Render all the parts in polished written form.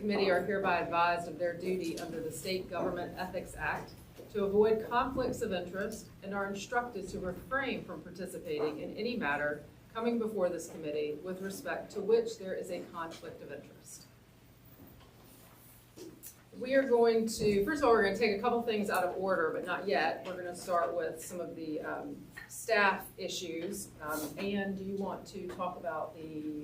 Committee are hereby advised of their duty under the State Government Ethics Act to avoid conflicts of interest and are instructed to refrain from participating in any matter coming before this committee with respect to which there is a conflict of interest. We are going to, first of all, we're going to take a couple things out of order, but not yet. We're going to start with some of the staff issues. Anne, do you want to talk about the...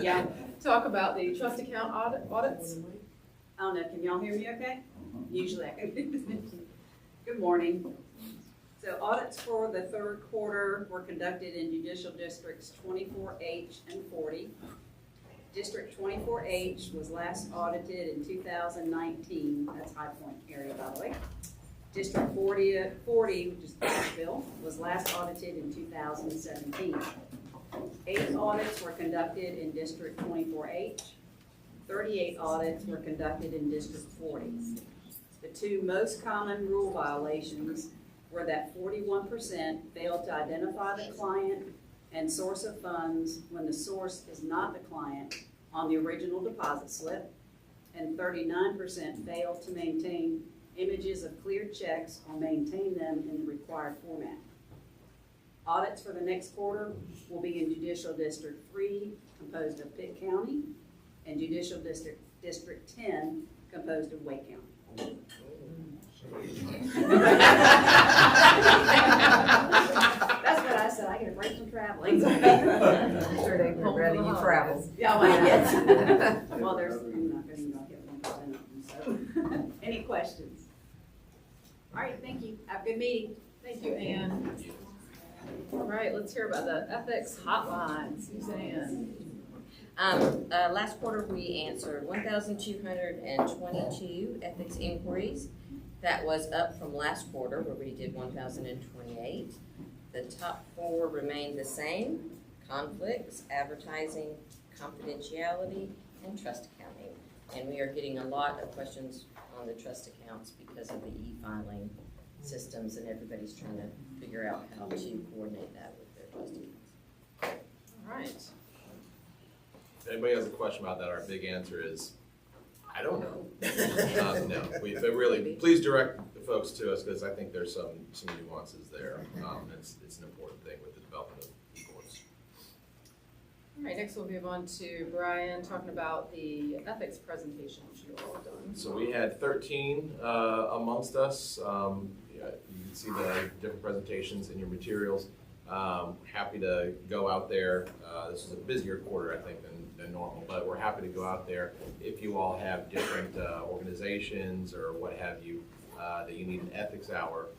Yeah. Talk about the trust account audits? I don't know, can y'all hear me okay? Usually I can. Good morning. So audits for the third quarter were conducted in judicial districts 24H and 40. District 24H was last audited in 2019. That's High Point area, by the way. District 40, which is Asheville, was last audited in 2017. 8 audits were conducted in District 24H. 38 audits were conducted in District 40. The two most common rule violations were that 41% failed to identify the client and source of funds when the source is not the client on the original deposit slip, and 39% failed to maintain images of cleared checks or maintain them in the required format. Audits for the next quarter will be in Judicial District 3, composed of Pitt County, and Judicial District 10, composed of Wake County. That's what I said, I get a break from traveling. Sure they can rather you travel. Yeah, well, yes. Well, there's, I'm not gonna get 1% of them, so. Any questions? All right, thank you. Have a good meeting. Thank you, Anne. All right, let's hear about the ethics hotline. Suzanne. Last quarter we answered 1,222 ethics inquiries. That was up from last quarter where we did 1,028. The top 4 remained the same: conflicts, advertising, confidentiality, and trust accounting. And we are getting a lot of questions on the trust accounts because of the e-filing systems, and everybody's trying to figure out how to coordinate that with their trust accounts. All right. If anybody has a question about that, our big answer is, I don't know. No, but really, please direct the folks to us because I think there's some nuances there. It's an important thing with the development of e-courts. All right, next we'll move on to Brian talking about the ethics presentation which you all have done. So we had 13 amongst us. You can see the different presentations in your materials. Happy to go out there. This is a busier quarter, I think, than normal, but we're happy to go out there. If you all have different organizations or what have you that you need an ethics hour,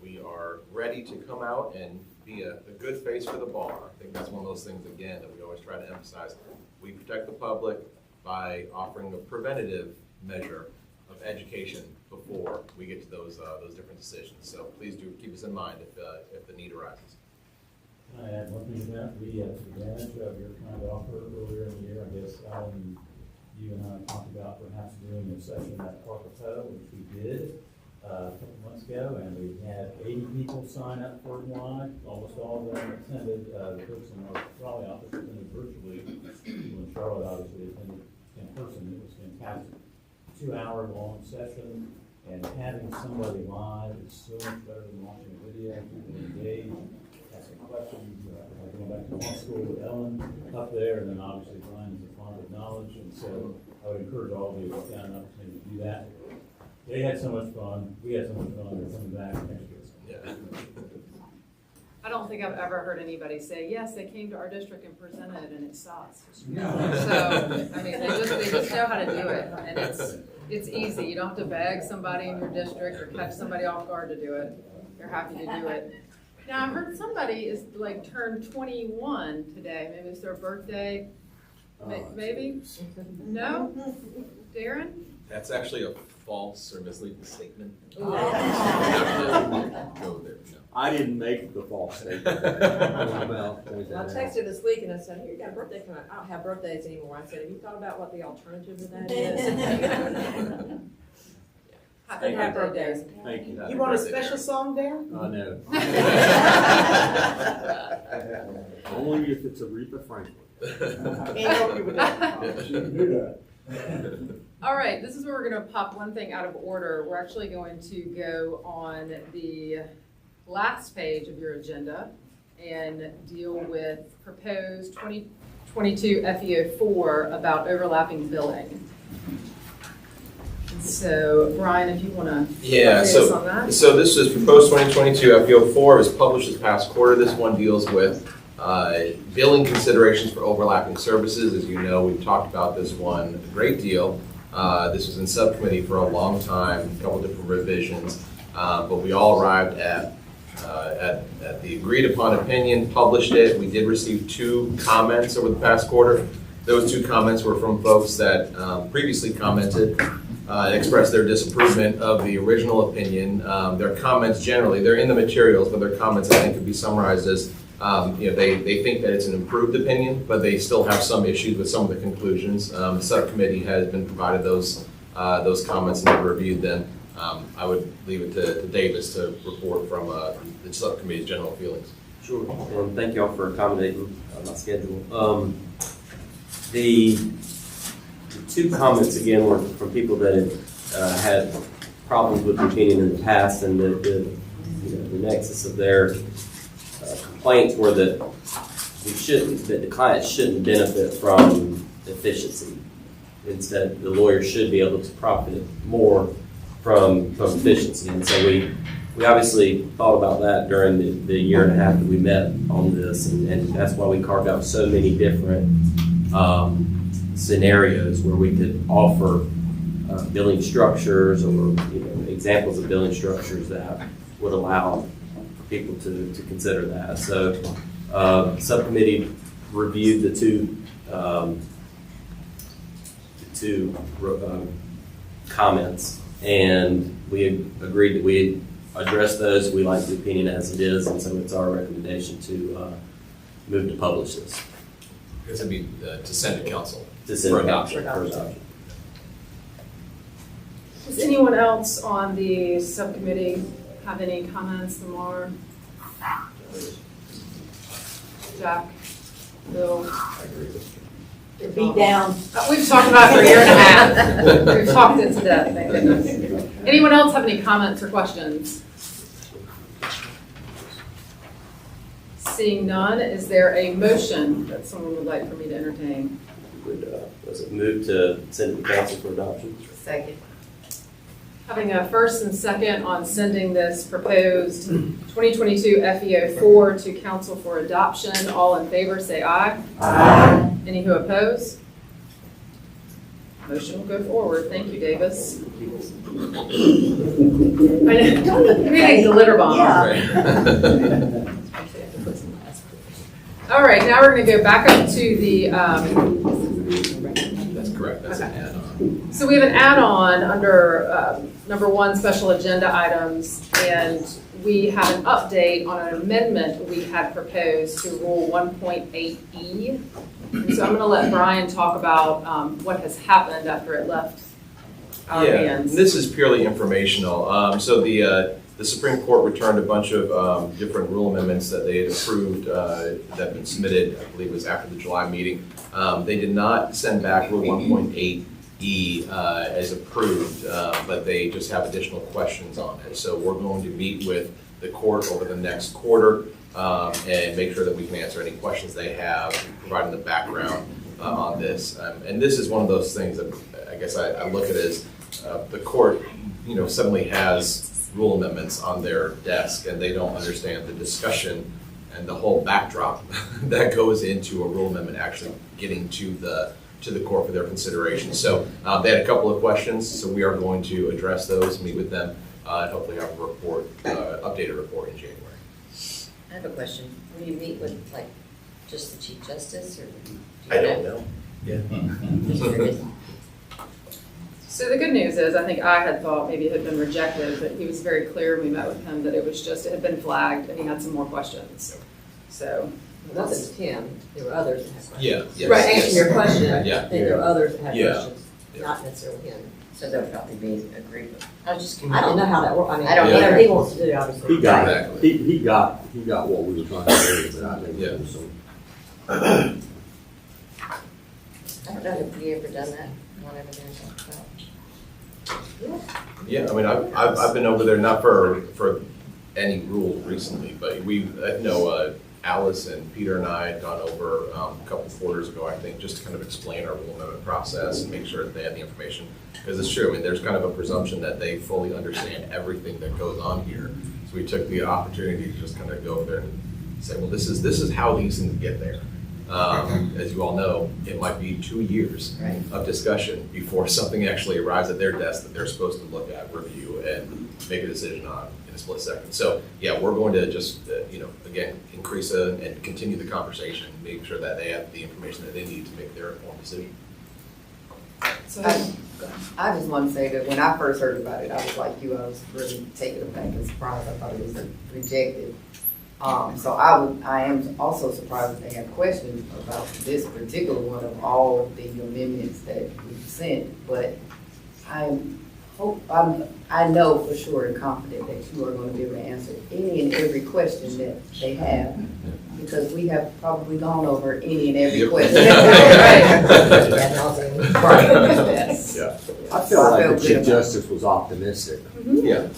we are ready to come out and be a good face for the bar. I think that's one of those things, again, that we always try to emphasize. We protect the public by offering a preventative measure of education before we get to those different decisions. So please do keep us in mind if the need arises. Can I add one thing to that? We took advantage of your kind offer earlier in the year. I guess Alan, you and I talked about perhaps doing a session at Parker, which we did a couple months ago, and we had 80 people sign up for one. Almost all of them attended. The folks in our Raleigh office attended virtually. When Charlotte obviously attended in person, it was fantastic. 2-hour-long session, and having somebody live is so much better than watching a video. People engage, asking questions. Going back to law school with Ellen up there, and then obviously Brian is a font of knowledge, and so I would encourage all of you to get an opportunity to do that. They had so much fun. We had so much fun. They're coming back next year. Yeah. I don't think I've ever heard anybody say, yes, they came to our district and presented and it sucks. No. So, I mean, they just know how to do it, and it's easy. You don't have to beg somebody in your district or catch somebody off guard to do it. You're happy to do it. Now, I heard somebody is like turned 21 today. Maybe it's their birthday. Maybe? No? Darren? That's actually a false or misleading statement. Ooh. Go there. No. I didn't make the false statement. Well, I texted this week and I said, "Here, you got a birthday coming up." I don't have birthdays anymore. I said, "Have you thought about what the alternative to that is?" Happy birthdays. Thank you. You want a special song, Darren? I know. Only if it's Aretha Franklin. Can't help you with that. She can do All right, this is where we're gonna pop one thing out of order. We're actually going to go on the last page of your agenda and deal with proposed 2022 FEO4 about overlapping billing. So, Brian, if you wanna Yeah, update us on that? So this is proposed 2022 FEO4, was published this past quarter. This one deals with billing considerations for overlapping services. As you know, we've talked about this one a great deal. This was in subcommittee for a long time, a couple different revisions, but we all arrived at the agreed upon opinion, published it. We did receive 2 comments over the past quarter. Those 2 comments were from folks that previously commented and expressed their disapproval of the original opinion. Their comments generally, they're in the materials, but their comments I think could be summarized as, they think that it's an improved opinion, but they still have some issues with some of the conclusions. The subcommittee has been provided those comments and they've reviewed them. I would leave it to Davis to report from the subcommittee's general feelings. Sure, and thank y'all for accommodating my schedule. The 2 comments again were from people that had had problems with the opinion in the past, and the nexus of their complaints were that the client shouldn't benefit from efficiency. Instead, the lawyer should be able to profit more from efficiency. And so we obviously thought about that during the year and a half that we met on this, and that's why we carved out so many different scenarios where we could offer billing structures or examples of billing structures that would allow people to consider that. So subcommittee reviewed the two comments, and we agreed that we address those. We like the opinion as it is, and so it's our recommendation to move to publish this. This would be to send to council To send for it adoption. for adoption. Does anyone else on the subcommittee have any comments, Lamar? Jack? Bill? They're beat down. We've talked about it for a year and a half. We've talked it to death, thank goodness. Anyone else have any comments or questions? Seeing none, is there a motion that someone would like for me to entertain? Was it moved to send it to council for adoption? Second. Having a first and second on sending this proposed 2022 FEO4 to council for adoption, all in favor say aye. Aye. Any who oppose? Motion will go forward. Thank you, Davis. Creating the litter bomb. Yeah. All right, now we're going to go back up to the, That's correct, that's an add-on. so we have an add-on under number 1, special agenda items, and we have an update on an amendment we had proposed to Rule 1.8E. And so I'm going to let Brian talk about what has happened after it left our hands. This is purely informational. So the Supreme Court returned a bunch of different rule amendments that they had approved that had been submitted, I believe it was after the July meeting. They did not send back Rule 1.8E as approved, but they just have additional questions on it. So we're going to meet with the court over the next quarter and make sure that we can answer any questions they have, providing the background on this. And this is one of those things that I guess I look at as the court, suddenly has rule amendments on their desk and they don't understand the discussion and the whole backdrop that goes into a rule amendment actually getting to the court for their consideration. So they had a couple of questions, so we are going to address those, meet with them, and hopefully have a report, updated report in January. I have a question. Will you meet with, just the Chief Justice, or? I don't know. Just curious. So the good news is, I think I had thought maybe it had been rejected, but he was very clear when we met with him that it had been flagged and he had some more questions. So. It wasn't him, there were others that had questions. Yeah, yes, Right, yes. answering your question, Yeah. I think there were others that had Yeah. questions, Yeah. not necessarily him. So there'll probably be agreement. I was just. I don't know how that works, I mean, I don't whatever either. he wants to do, obviously. He got Exactly. he got what we were trying to do, but I think Yeah. there was some. I don't know if we ever done that, whatever there's about. Yeah, I mean, I've been over there, not for any rules recently, but I know Alice and Peter and I had gone over a couple quarters ago, I think, just to kind of explain our rule amendment process and make sure that they had the information. Because it's true, I mean, there's kind of a presumption that they fully understand everything that goes on here. So we took the opportunity to just kind of go over there and say, well, this is how these things get there. As you all know, it might be 2 years Right. of discussion before something actually arrives at their desk that they're supposed to look at, review, and make a decision on in a split second. So, yeah, we're going to just, again, increase and continue the conversation, make sure that they have the information that they need to make their informed decision. So, I just want to say that when I first heard about it, I was like you, I was really taken aback and surprised. I thought it was rejected. So I am also surprised that they have questions about this particular one of all the amendments that we've sent. But I know for sure and confident that you are going to be able to answer any and every question that they have, because we have probably gone over any and every Yep. question. Right. Yes. Yeah. I feel like the good Chief about it. Justice was optimistic. Yeah,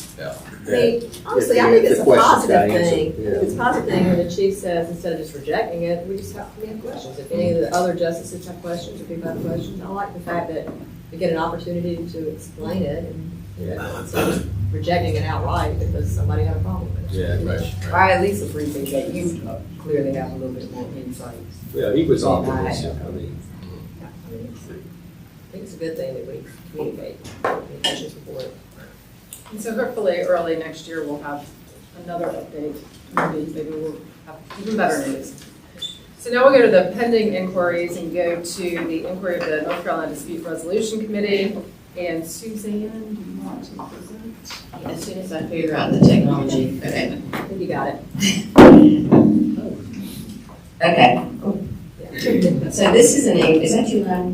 I mean, honestly, I think it's a positive thing. It's a positive thing when the chief says, instead of just rejecting it, we just have questions. If any of the other justices have questions, or people have questions, I like the fact that we get an opportunity to explain it and, instead of just rejecting it outright because somebody had a problem with it. Yeah, right. I at least appreciate that you clearly have a little bit more insight. yeah, he was optimistic, I mean. I think it's a good thing that we communicate, communications before it. and so hopefully early next year, we'll have another update. Maybe we'll have even better news. So now we'll go to the pending inquiries and go to the inquiry of the North Carolina Dispute Resolution Committee. And Suzanne, do you want to present? As soon as I figure out the technology, okay. I think you got it. Okay. So this is is that you, No.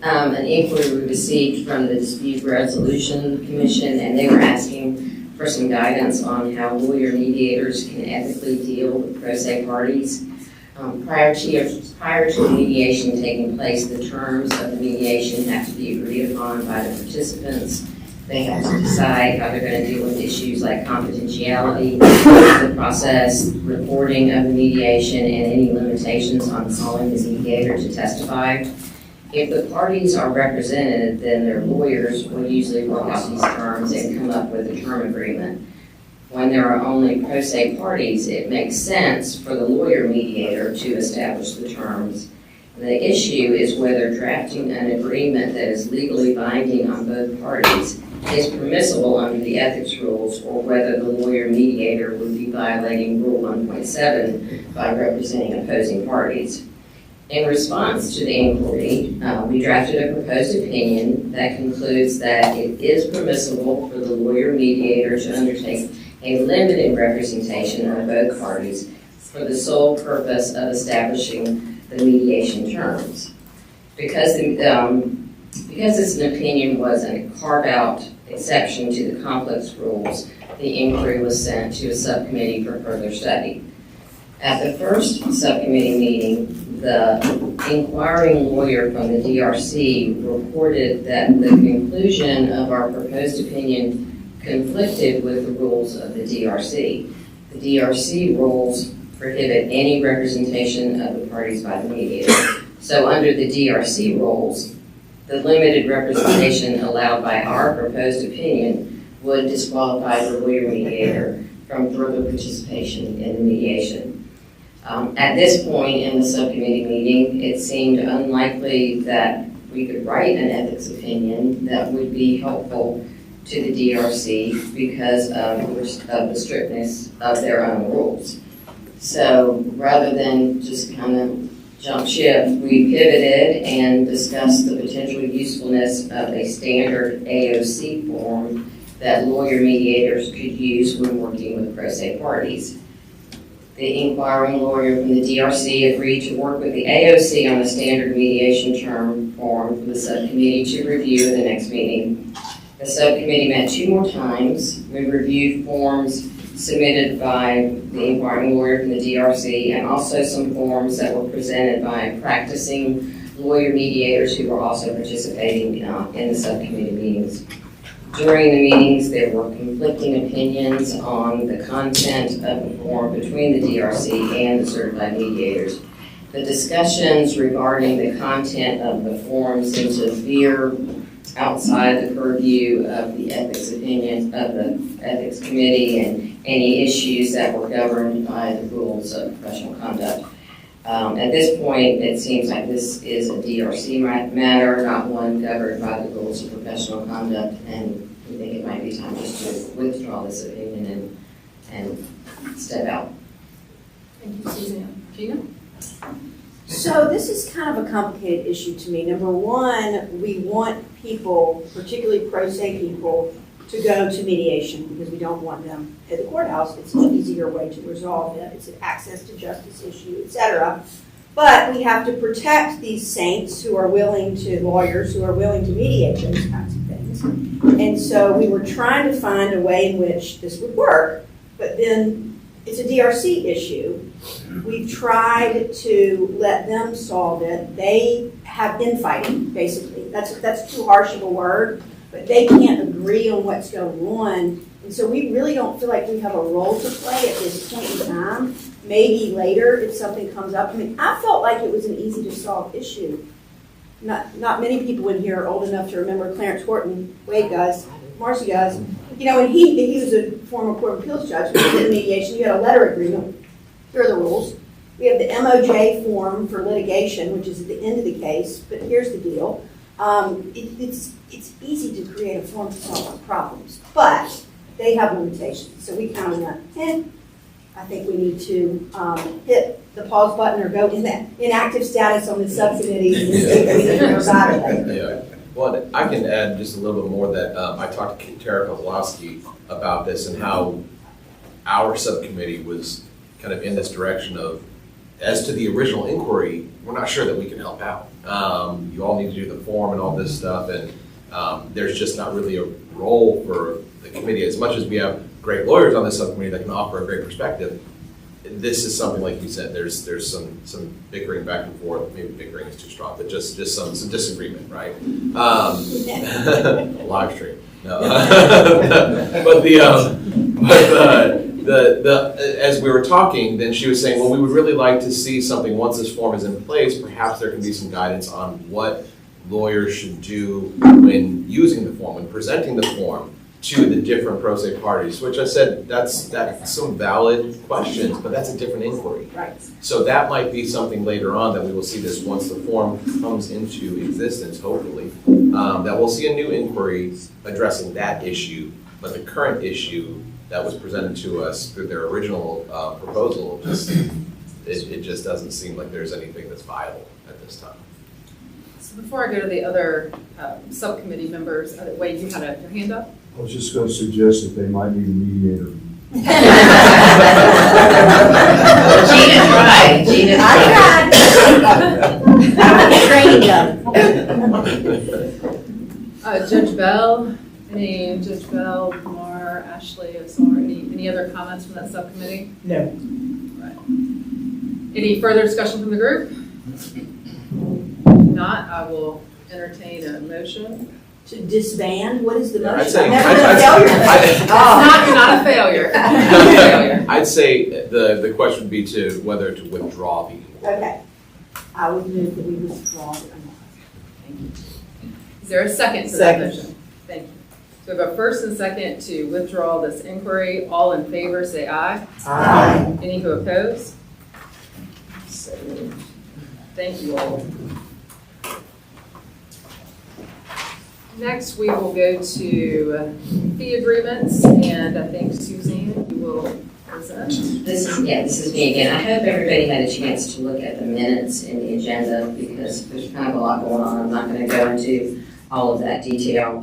An inquiry we received from the Dispute Resolution Commission, and they were asking for some guidance on how lawyer mediators can ethically deal with pro se parties. Prior to the mediation taking place, the terms of the mediation have to be agreed upon by the participants. They have to decide how they're going to deal with issues like confidentiality, the process, reporting of the mediation, and any limitations on calling the mediator to testify. If the parties are represented, then their lawyers will usually work out these terms and come up with a term agreement. When there are only pro se parties, it makes sense for the lawyer mediator to establish the terms. The issue is whether drafting an agreement that is legally binding on both parties is permissible under the ethics rules, or whether the lawyer mediator would be violating Rule 1.7 by representing opposing parties. In response to the inquiry, we drafted a proposed opinion that concludes that it is permissible for the lawyer mediator to undertake a limited representation of both parties for the sole purpose of establishing the mediation terms. Because this opinion was a carve-out exception to the conflicts rules, the inquiry was sent to a subcommittee for further study. At the first subcommittee meeting, the inquiring lawyer from the DRC reported that the conclusion of our proposed opinion conflicted with the rules of the DRC. The DRC rules prohibit any representation of the parties by the mediator. So under the DRC rules, the limited representation allowed by our proposed opinion would disqualify the lawyer mediator from further participation in the mediation. At this point in the subcommittee meeting, it seemed unlikely that we could write an ethics opinion that would be helpful to the DRC because of the strictness of their own rules. So rather than just kind of jump ship, we pivoted and discussed the potential usefulness of a standard AOC form that lawyer mediators could use when working with pro se parties. The inquiring lawyer from the DRC agreed to work with the AOC on a standard mediation term form for the subcommittee to review in the next meeting. The subcommittee met 2 more times. We reviewed forms submitted by the inquiring lawyer from the DRC, and also some forms that were presented by practicing lawyer mediators who were also participating in the subcommittee meetings. During the meetings, there were conflicting opinions on the content of the form between the DRC and the certified mediators. The discussions regarding the content of the form seemed to veer outside the purview of the ethics opinion of the ethics committee and any issues that were governed by the rules of professional conduct. At this point, it seems like this is a DRC matter, not one governed by the rules of professional conduct, and we think it might be time just to withdraw this opinion and step out. Thank you, Suzanne. Gina? So this is kind of a complicated issue to me. Number one, we want people, particularly pro se people, to go to mediation because we don't want them at the courthouse. It's an easier way to resolve it. It's an access to justice issue, et cetera. But we have to protect these saints who are willing to, lawyers who are willing to mediate those kinds of things. And so we were trying to find a way in which this would work, but then it's a DRC issue. We've tried to let them solve it. They have infighting, basically. That's too harsh of a word, but they can't agree on what's going on. And so we really don't feel like we have a role to play at this point in time. Maybe later if something comes up. I mean, I felt like it was an easy to solve issue. Not many people in here are old enough to remember Clarence Horton. Wade does, Marcy does. You know, when he was a former Court of Appeals judge, we did mediation, you had a letter agreement. Here are the rules. We have the MOJ form for litigation, which is at the end of the case, but here's the deal. It's easy to create a form to solve problems, but they have limitations. So we kind of went, I think we need to hit the pause button or go in that inactive status on the subcommittee and see if we can provide it later. Yeah. Well, I can add just a little bit more that I talked to Tara Kozlowski about this and how our subcommittee was kind of in this direction of, as to the original inquiry, we're not sure that we can help out. You all need to do the form and all this stuff, and there's just not really a role for the committee. As much as we have great lawyers on this subcommittee that can offer a great perspective, this is something, like you said, there's some bickering back and forth. Maybe bickering is too strong, but just some disagreement, right? Live stream. No. But as we were talking, then she was saying, well, we would really like to see something once this form is in place. Perhaps there can be some guidance on what lawyers should do when using the form, when presenting the form to the different pro se parties, which I said that's some valid questions, but that's a different inquiry. Right. So that might be something later on that we will see this once the form comes into existence, hopefully, that we'll see a new inquiry addressing that issue, but the current issue that was presented to us through their original proposal, it just doesn't seem like there's anything that's viable at this time. So before I go to the other subcommittee members, Wade, you had your hand up? I was just going to suggest that they might need a mediator. Gina tried. Judge Bell, Judge Bell, Mar, Ashley, Asar, any other comments from that subcommittee? No. Right. Any further discussion from the group? If not, I will entertain a motion. To disband, what is the motion? I'd say, You're not a failure. I'd say the question would be to whether to withdraw the inquiry. Okay. I would move that we withdraw it. Thank you. Is there a second to that motion? Thank you. So we have a first and second to withdraw this inquiry. All in favor, say aye. Aye. Any who oppose? So moved. Thank you all. Next, we will go to fee agreements, and I think Suzanne, you will present. This is me again. I hope everybody had a chance to look at the minutes in the agenda because there's kind of a lot going on. I'm not going to go into all of that detail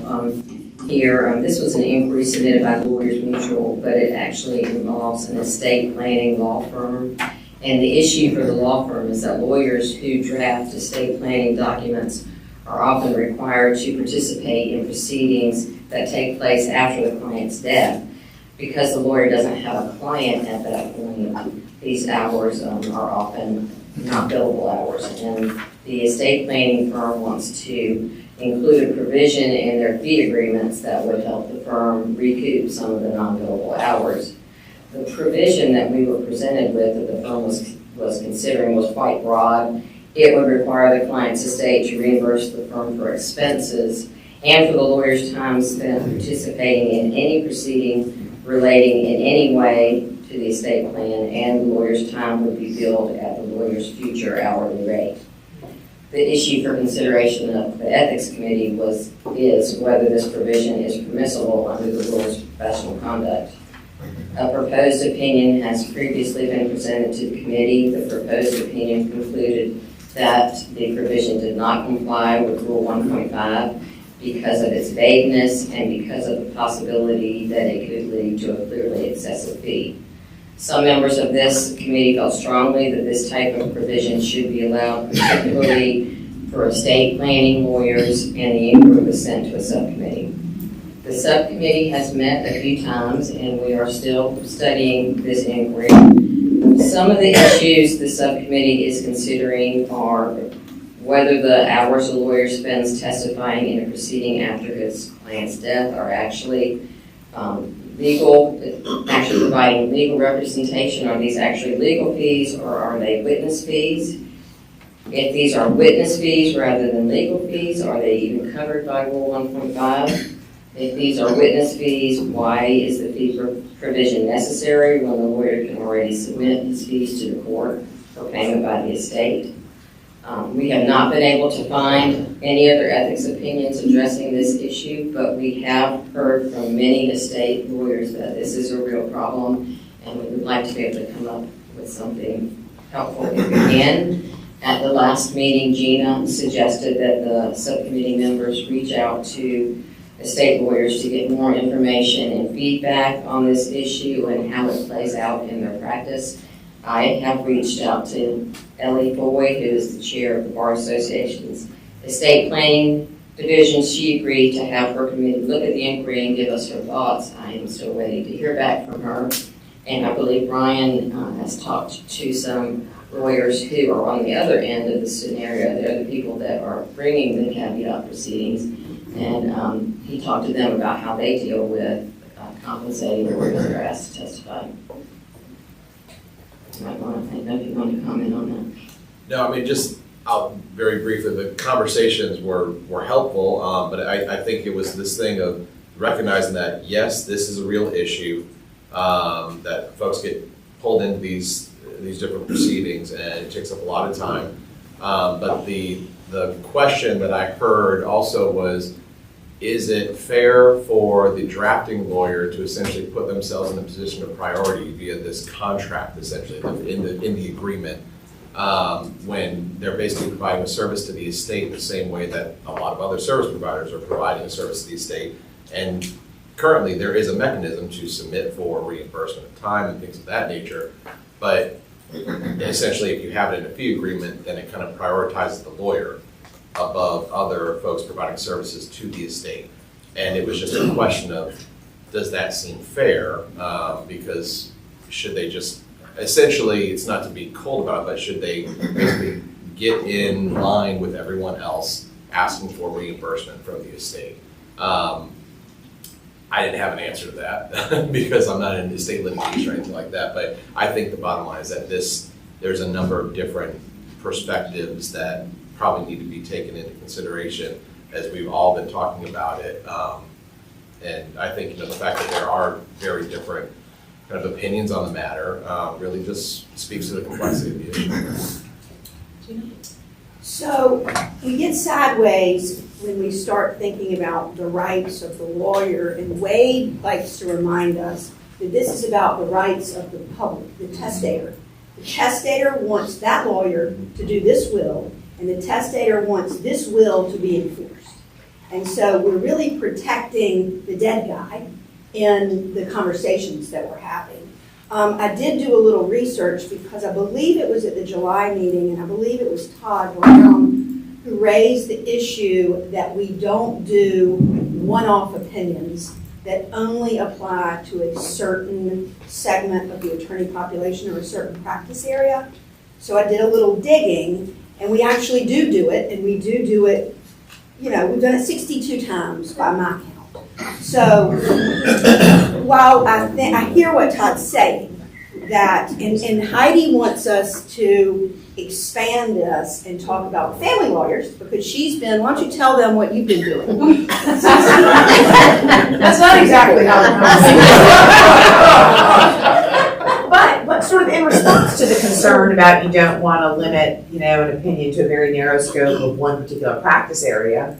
here. This was an inquiry submitted by Lawyers Mutual, but it actually involves an estate planning law firm. And the issue for the law firm is that lawyers who draft estate planning documents are often required to participate in proceedings that take place after the client's death. because the lawyer doesn't have a client at that point, these hours are often not billable hours. And the estate planning firm wants to include a provision in their fee agreements that would help the firm recoup some of the non-billable hours. The provision that we were presented with that the firm was considering was quite broad. It would require the client's estate to reimburse the firm for expenses and for the lawyer's time spent participating in any proceeding relating in any way to the estate plan, and the lawyer's time would be billed at the lawyer's future hourly rate. The issue for consideration of the Ethics Committee is whether this provision is permissible under the rules of professional conduct. A proposed opinion has previously been presented to the committee. The proposed opinion concluded that the provision did not comply with Rule 1.5 because of its vagueness and because of the possibility that it could lead to a clearly excessive fee. Some members of this committee felt strongly that this type of provision should be allowed, particularly for estate planning lawyers, and the inquiry was sent to a subcommittee. The subcommittee has met a few times, and we are still studying this inquiry. Some of the issues the subcommittee is considering are whether the hours a lawyer spends testifying in a proceeding after his client's death are actually actually providing legal representation. Are these actually legal fees, or are they witness fees? If these are witness fees rather than legal fees, are they even covered by Rule 1.5? If these are witness fees, why is the fee provision necessary when the lawyer can already submit his fees to the court for payment by the estate? We have not been able to find any other ethics opinions addressing this issue, but we have heard from many estate lawyers that this is a real problem, and we would like to be able to come up with something helpful if we can. At the last meeting, Gina suggested that the subcommittee members reach out to estate lawyers to get more information and feedback on this issue and how it plays out in their practice. I have reached out to Ellie Boyd, who is the chair of the Bar Association's estate planning division. She agreed to have her committee look at the inquiry and give us her thoughts. I am still waiting to hear back from her. And I believe Ryan has talked to some lawyers who are on the other end of the scenario. They're the people that are bringing the caveat proceedings. And he talked to them about how they deal with compensating lawyers that are asked to testify. I don't know if you want to comment on that. No, I mean, just very briefly, the conversations were helpful, but I think it was this thing of recognizing that, yes, this is a real issue, that folks get pulled into these different proceedings, and it takes up a lot of time. But the question that I heard also was, is it fair for the drafting lawyer to essentially put themselves in a position of priority via this contract, essentially, in the agreement, when they're basically providing a service to the estate the same way that a lot of other service providers are providing a service to the estate? And currently, there is a mechanism to submit for reimbursement of time and things of that nature, but essentially, if you have it in a fee agreement, then it kind of prioritizes the lawyer above other folks providing services to the estate. And it was just a question of, does that seem fair? Because should they just, essentially, it's not to be cold about it, but should they basically get in line with everyone else asking for reimbursement from the estate? I didn't have an answer to that because I'm not in estate litigation or anything like that, but I think the bottom line is that there's a number of different perspectives that probably need to be taken into consideration as we've all been talking about it. And I think the fact that there are very different kind of opinions on the matter really just speaks to the complexity of the issue. So we get sideways when we start thinking about the rights of the lawyer, and Wade likes to remind us that this is about the rights of the public, the testator. The testator wants that lawyer to do this will, and the testator wants this will to be enforced. And so we're really protecting the dead guy in the conversations that we're having. I did do a little research because I believe it was at the July meeting, and I believe it was Todd Brown who raised the issue that we don't do one-off opinions that only apply to a certain segment of the attorney population or a certain practice area. So I did a little digging, and we actually do it, and we do it, you know, we've done it 62 times by my count. So while I hear what Todd's saying, that, and Heidi wants us to expand this and talk about family lawyers, because she's been, why don't you tell them what you've been doing? That's not exactly how but sort of in response to the concern about you don't want to limit, you know, an opinion to a very narrow scope of one particular practice area,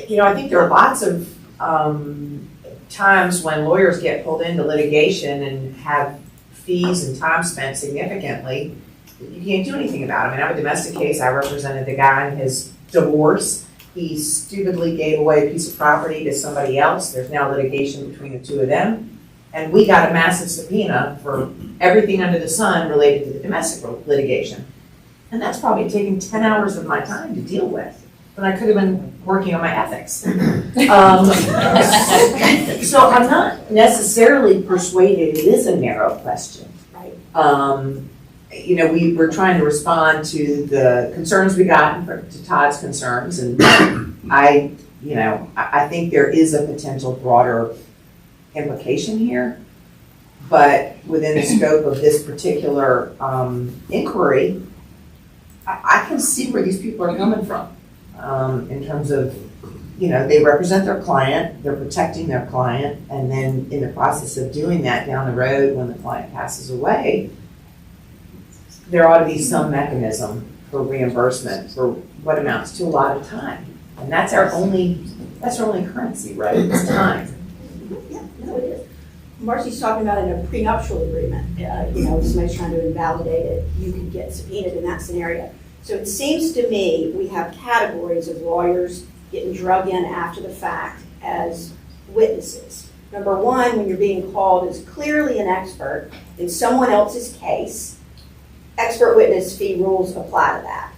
you know, I think there are lots of times when lawyers get pulled into litigation and have fees and time spent significantly. You can't do anything about it. I mean, I have a domestic case. I represented the guy in his divorce. He stupidly gave away a piece of property to somebody else. There's now litigation between the two of them. And we got a massive subpoena for everything under the sun related to the domestic litigation. And that's probably taken 10 hours of my time to deal with. But I could have been working on my ethics. So I'm not necessarily persuaded it is a narrow question. Right. You know, we were trying to respond to the concerns we got, to Todd's concerns, and I think there is a potential broader implication here, but within the scope of this particular inquiry, I can see where these people are coming from in terms of, you know, they represent their client, they're protecting their client, and then in the process of doing that down the road when the client passes away, there ought to be some mechanism for reimbursement for what amounts to a lot of time. And that's our only currency, right? It's time. Yeah, no, it is. Marcy's talking about in a prenuptial agreement, you know, if somebody's trying to invalidate it, you could get subpoenaed in that scenario. So it seems to me we have categories of lawyers getting drug in after the fact as witnesses. Number one, when you're being called as clearly an expert in someone else's case, expert witness fee rules apply to that.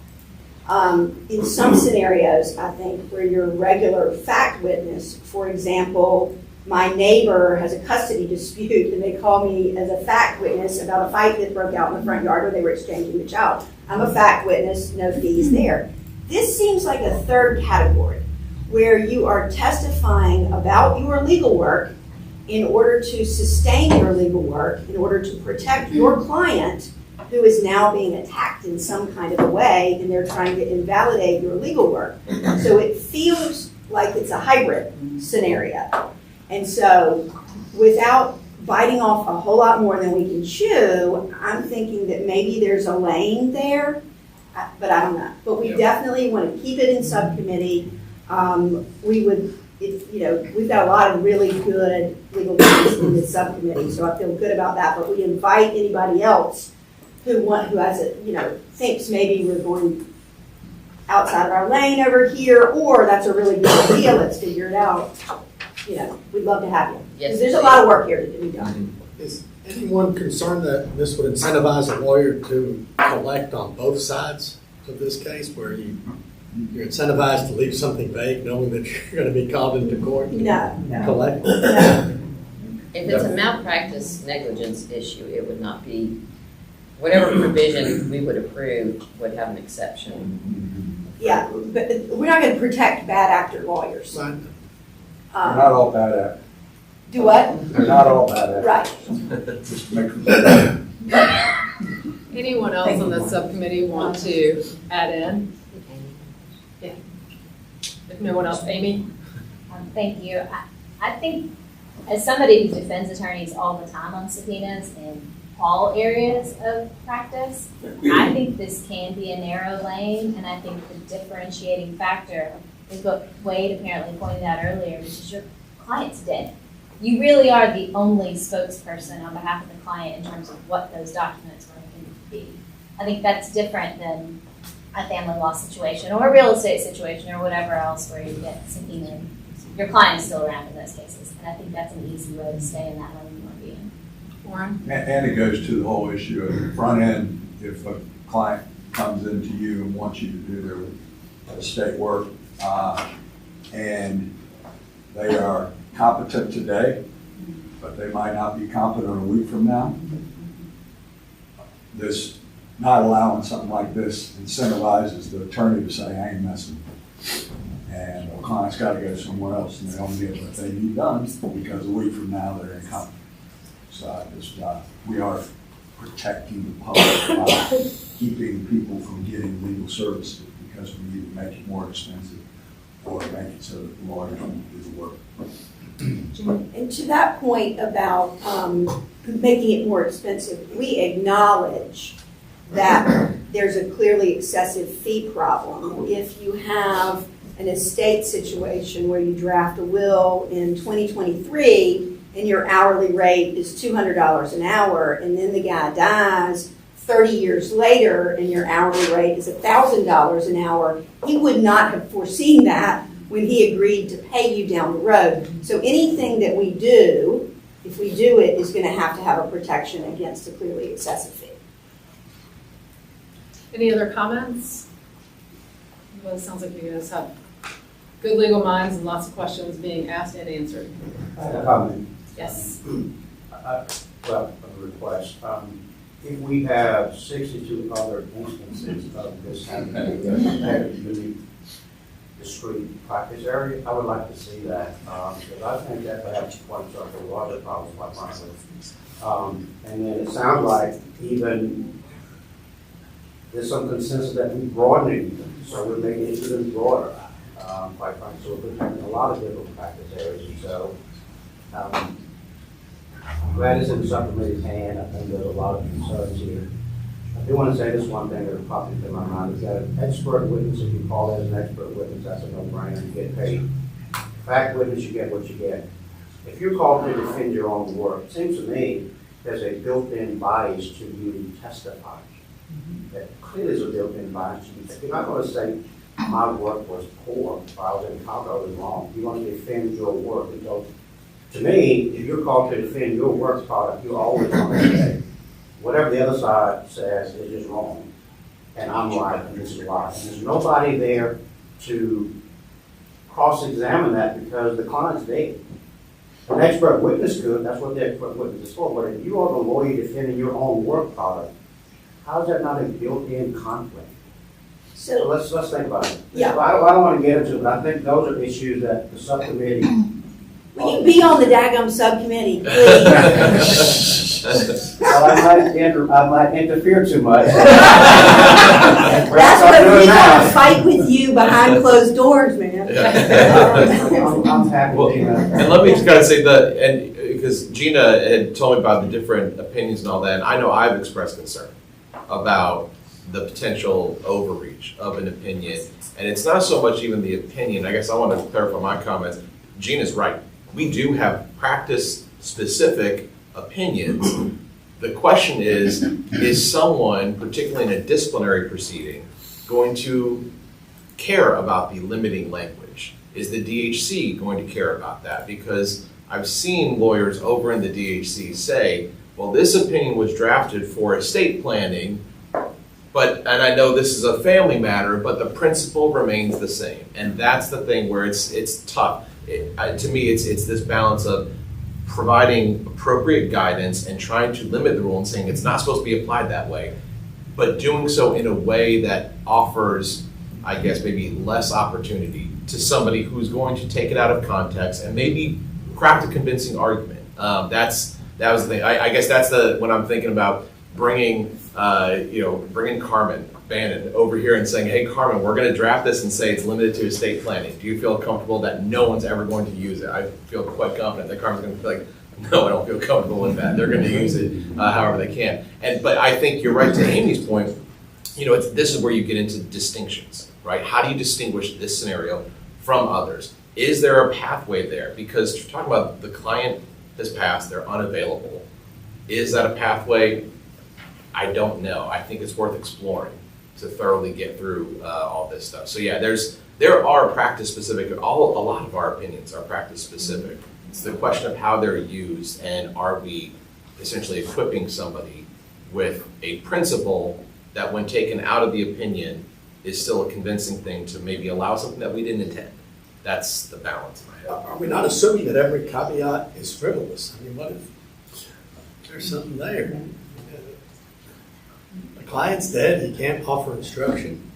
In some scenarios, I think, where you're a regular fact witness, for example, my neighbor has a custody dispute and they call me as a fact witness about a fight that broke out in the front yard where they were exchanging the child. I'm a fact witness, no fees there. This seems like a third category where you are testifying about your legal work in order to sustain your legal work, in order to protect your client who is now being attacked in some kind of a way, and they're trying to invalidate your legal work. So it feels like it's a hybrid scenario. And so without biting off a whole lot more than we can chew, I'm thinking that maybe there's a lane there, but I don't know. But we definitely want to keep it in subcommittee. We would, you know, we've got a lot of really good legal cases in this subcommittee, so I feel good about that. But we invite anybody else who has a, you know, thinks maybe we're going outside of our lane over here, or that's a really good idea, let's figure it out. You know, we'd love to have you. Because there's a lot of work here to be done. Is anyone concerned that this would incentivize a lawyer to collect on both sides of this case, where you're incentivized to leave something vague, knowing that you're going to be called into court to collect? If it's a malpractice negligence issue, it would not be, whatever provision we would approve would have an exception. Yeah, but we're not going to protect bad actor lawyers. Right. They're not all bad actors. Do what? They're not all bad actors. Right. Just make sure. Anyone else on the subcommittee want to add in? Yeah. If no one else, Amy? Thank you. I think as somebody who defends attorneys all the time on subpoenas in all areas of practice, I think this can be a narrow lane, and I think the differentiating factor is what Wade apparently pointed out earlier, which is your client's dead. You really are the only spokesperson on behalf of the client in terms of what those documents were intended to be. I think that's different than a family law situation or a real estate situation or whatever else where you get subpoenaed. Your client is still around in those cases, and I think that's an easy way to stay in that lane you want to be in. Warren? And it goes to the whole issue of the front end. If a client comes into you and wants you to do their estate work, and they are competent today, but they might not be competent a week from now. This, not allowing something like this incentivizes the attorney to say, I ain't messing. And the client's gotta go somewhere else and they don't get what they need done because a week from now they're incompetent. So I just, we are protecting the public by keeping people from getting legal services because we need to make it more expensive or make it so that the lawyers don't do the work. And to that point about making it more expensive, we acknowledge that there's a clearly excessive fee problem. If you have an estate situation where you draft a will in 2023 and your hourly rate is $200 an hour, and then the guy dies 30 years later and your hourly rate is $1,000 an hour, he would not have foreseen that when he agreed to pay you down the road. So anything that we do, if we do it, is going to have a protection against a clearly excessive fee. Any other comments? Well, it sounds like you guys have good legal minds and lots of questions being asked and answered. I have a comment. Yes. Well, a request. If we have 62 other instances of this happening in a unique, discrete practice area, I would like to see that, because I think that perhaps points up a lot of problems, quite frankly. And then it sounds like even there's some consensus that we're broadening them, so we're making it even broader, quite frankly. So we're protecting a lot of different practice areas. And so, glad it's in the subcommittee's hand. I think there's a lot of concerns here. I do want to say this one thing that popped into my mind is that an expert witness, if you call it an expert witness, that's a no-brainer. You get paid. Fact witness, you get what you get. If you're called to defend your own work, it seems to me there's a built-in bias to you testifying. That clearly is a built-in bias. You're not going to say my work was poor, or I was incompetent, or I was wrong. You want to defend your work. And so, to me, if you're called to defend your work product, you always want to say, whatever the other side says is just wrong, and I'm right, and this is right. And there's nobody there to cross-examine that because the client's dead. An expert witness could, that's what the expert witness is for, but if you are the lawyer defending your own work product, how is that not a built-in conflict? So let's think about it. Yeah. I don't want to get into it, but I think those are issues that the subcommittee. Will you be on the daggum subcommittee, please? Well, I might interfere too much. That's what we want to fight with you behind closed doors, man. I'm happy. Well, and let me just kind of say that, and because Gina had told me about the different opinions and all that, and I know I've expressed concern about the potential overreach of an opinion. And it's not so much even the opinion. I guess I want to clarify my comments. Gina's right. We do have practice-specific opinions. The question is someone, particularly in a disciplinary proceeding, going to care about the limiting language? Is the DHC going to care about that? Because I've seen lawyers over in the DHC say, well, this opinion was drafted for estate planning, and I know this is a family matter, but the principle remains the same. And that's the thing where it's tough. To me, it's this balance of providing appropriate guidance and trying to limit the rule and saying it's not supposed to be applied that way, but doing so in a way that offers, I guess, maybe less opportunity to somebody who's going to take it out of context and maybe craft a convincing argument. That was the thing. I guess that's when I'm thinking about bringing Carmen Bannon over here and saying, hey, Carmen, we're going to draft this and say it's limited to estate planning. Do you feel comfortable that no one's ever going to use it? I feel quite confident that Carmen's going to be like, no, I don't feel comfortable with that. They're going to use it however they can. But I think you're right to Amy's point. This is where you get into distinctions, right? How do you distinguish this scenario from others? Is there a pathway there? Because you're talking about the client has passed, they're unavailable. Is that a pathway? I don't know. I think it's worth exploring to thoroughly get through all this stuff. So yeah, there are practice-specific, a lot of our opinions are practice-specific. It's the question of how they're used, and are we essentially equipping somebody with a principle that when taken out of the opinion is still a convincing thing to maybe allow something that we didn't intend. that's the balance in my head. Are we not assuming that every caveat is frivolous? I mean, what if there's something there? The client's dead, he can't offer instruction.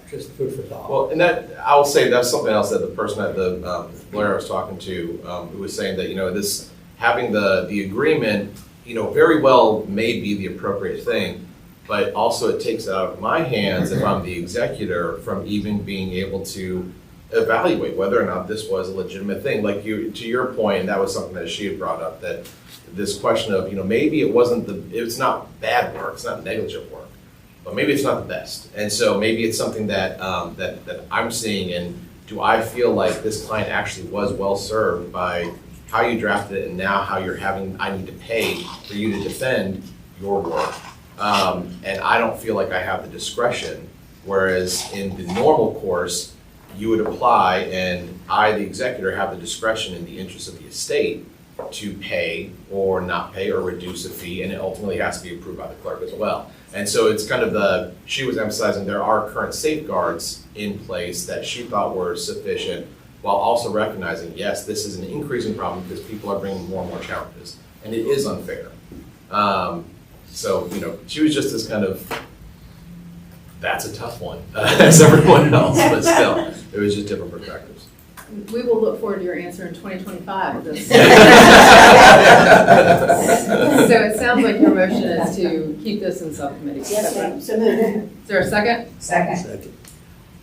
Just food for thought. Well, and that, I will say, that's something else that the person at the lawyer I was talking to, who was saying that, this, having the agreement, very well may be the appropriate thing, but also it takes it out of my hands, if I'm the executor, from even being able to evaluate whether or not this was a legitimate thing. Like to your point, and that was something that she had brought up, that this question of, maybe it's not bad work, it's not negligent work, but maybe it's not the best. And so maybe it's something that that I'm seeing, and do I feel like this client actually was well served by how you drafted it and now how I need to pay for you to defend your work. And I don't feel like I have the discretion, whereas in the normal course, you would apply and I, the executor, have the discretion in the interest of the estate to pay or not pay or reduce a fee, and it ultimately has to be approved by the clerk as well. And so it's kind of she was emphasizing there are current safeguards in place that she thought were sufficient, while also recognizing, yes, this is an increasing problem because people are bringing more and more challenges, and it is unfair. So, she was just this kind of, that's a tough one, as everyone else, but still, it was just different perspectives. We will look forward to your answer in 2025. So it sounds like your motion is to keep this in subcommittee. Yes, ma'am. So moved. Is there a second? Second.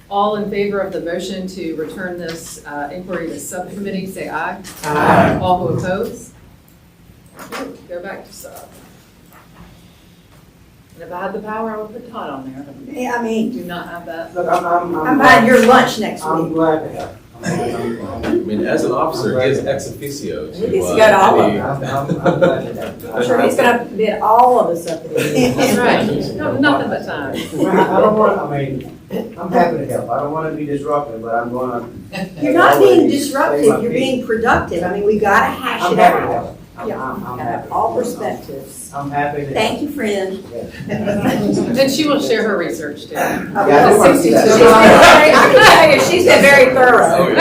All in favor of the motion to return this inquiry to subcommittee, say aye. Aye. All who oppose? Go back to sub. And if I had the power, I would put Todd on there. Yeah, I mean, Do not have that. Look, I'm buying your lunch next I'm week. glad to have. I mean, as an officer, he is ex officio to He's got all of any- I'm glad to have. I'm sure he's gonna bid all of us up to That's right. No, nothing but time. I don't want, I'm happy to help. I don't want to be disruptive, but I'm gonna. You're not being disruptive, you're being productive. I mean, we gotta hash I'm it happy to out. help. Yeah, I'm have happy. all perspectives. I'm happy to help. Thank you, friend. And she will share her research too. Yeah, I don't want to see that. I can tell you, she's been very thorough.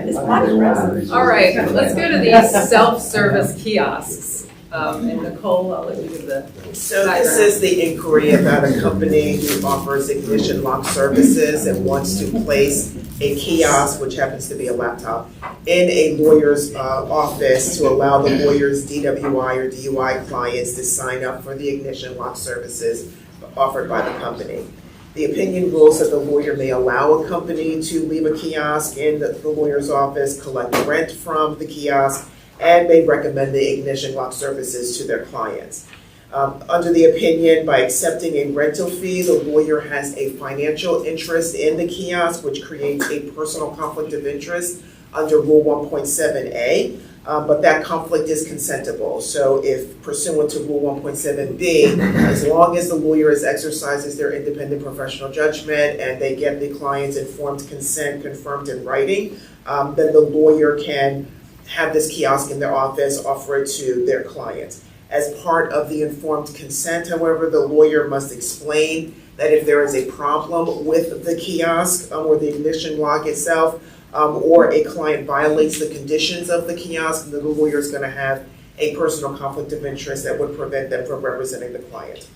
It's quite impressive. All right, let's go to these self-service kiosks. And Nicole, I'll let you give the So this is the inquiry about a company who offers ignition lock services and wants to place a kiosk, which happens to be a laptop, in a lawyer's office to allow the lawyer's DWI or DUI clients to sign up for the ignition lock services offered by the company. The opinion rules that the lawyer may allow a company to leave a kiosk in the lawyer's office, collect rent from the kiosk, and may recommend the ignition lock services to their clients. Under the opinion, by accepting a rental fee, the lawyer has a financial interest in the kiosk, which creates a personal conflict of interest under Rule 1.7a, but that conflict is consentable. So if pursuant to Rule 1.7b, as long as the lawyer exercises their independent professional judgment and they get the client's informed consent confirmed in writing, then the lawyer can have this kiosk in their office, offer it to their clients. As part of the informed consent, however, the lawyer must explain that if there is a problem with the kiosk or the ignition lock itself, or a client violates the conditions of the kiosk, then the lawyer is going to have a personal conflict of interest that would prevent them from representing the client.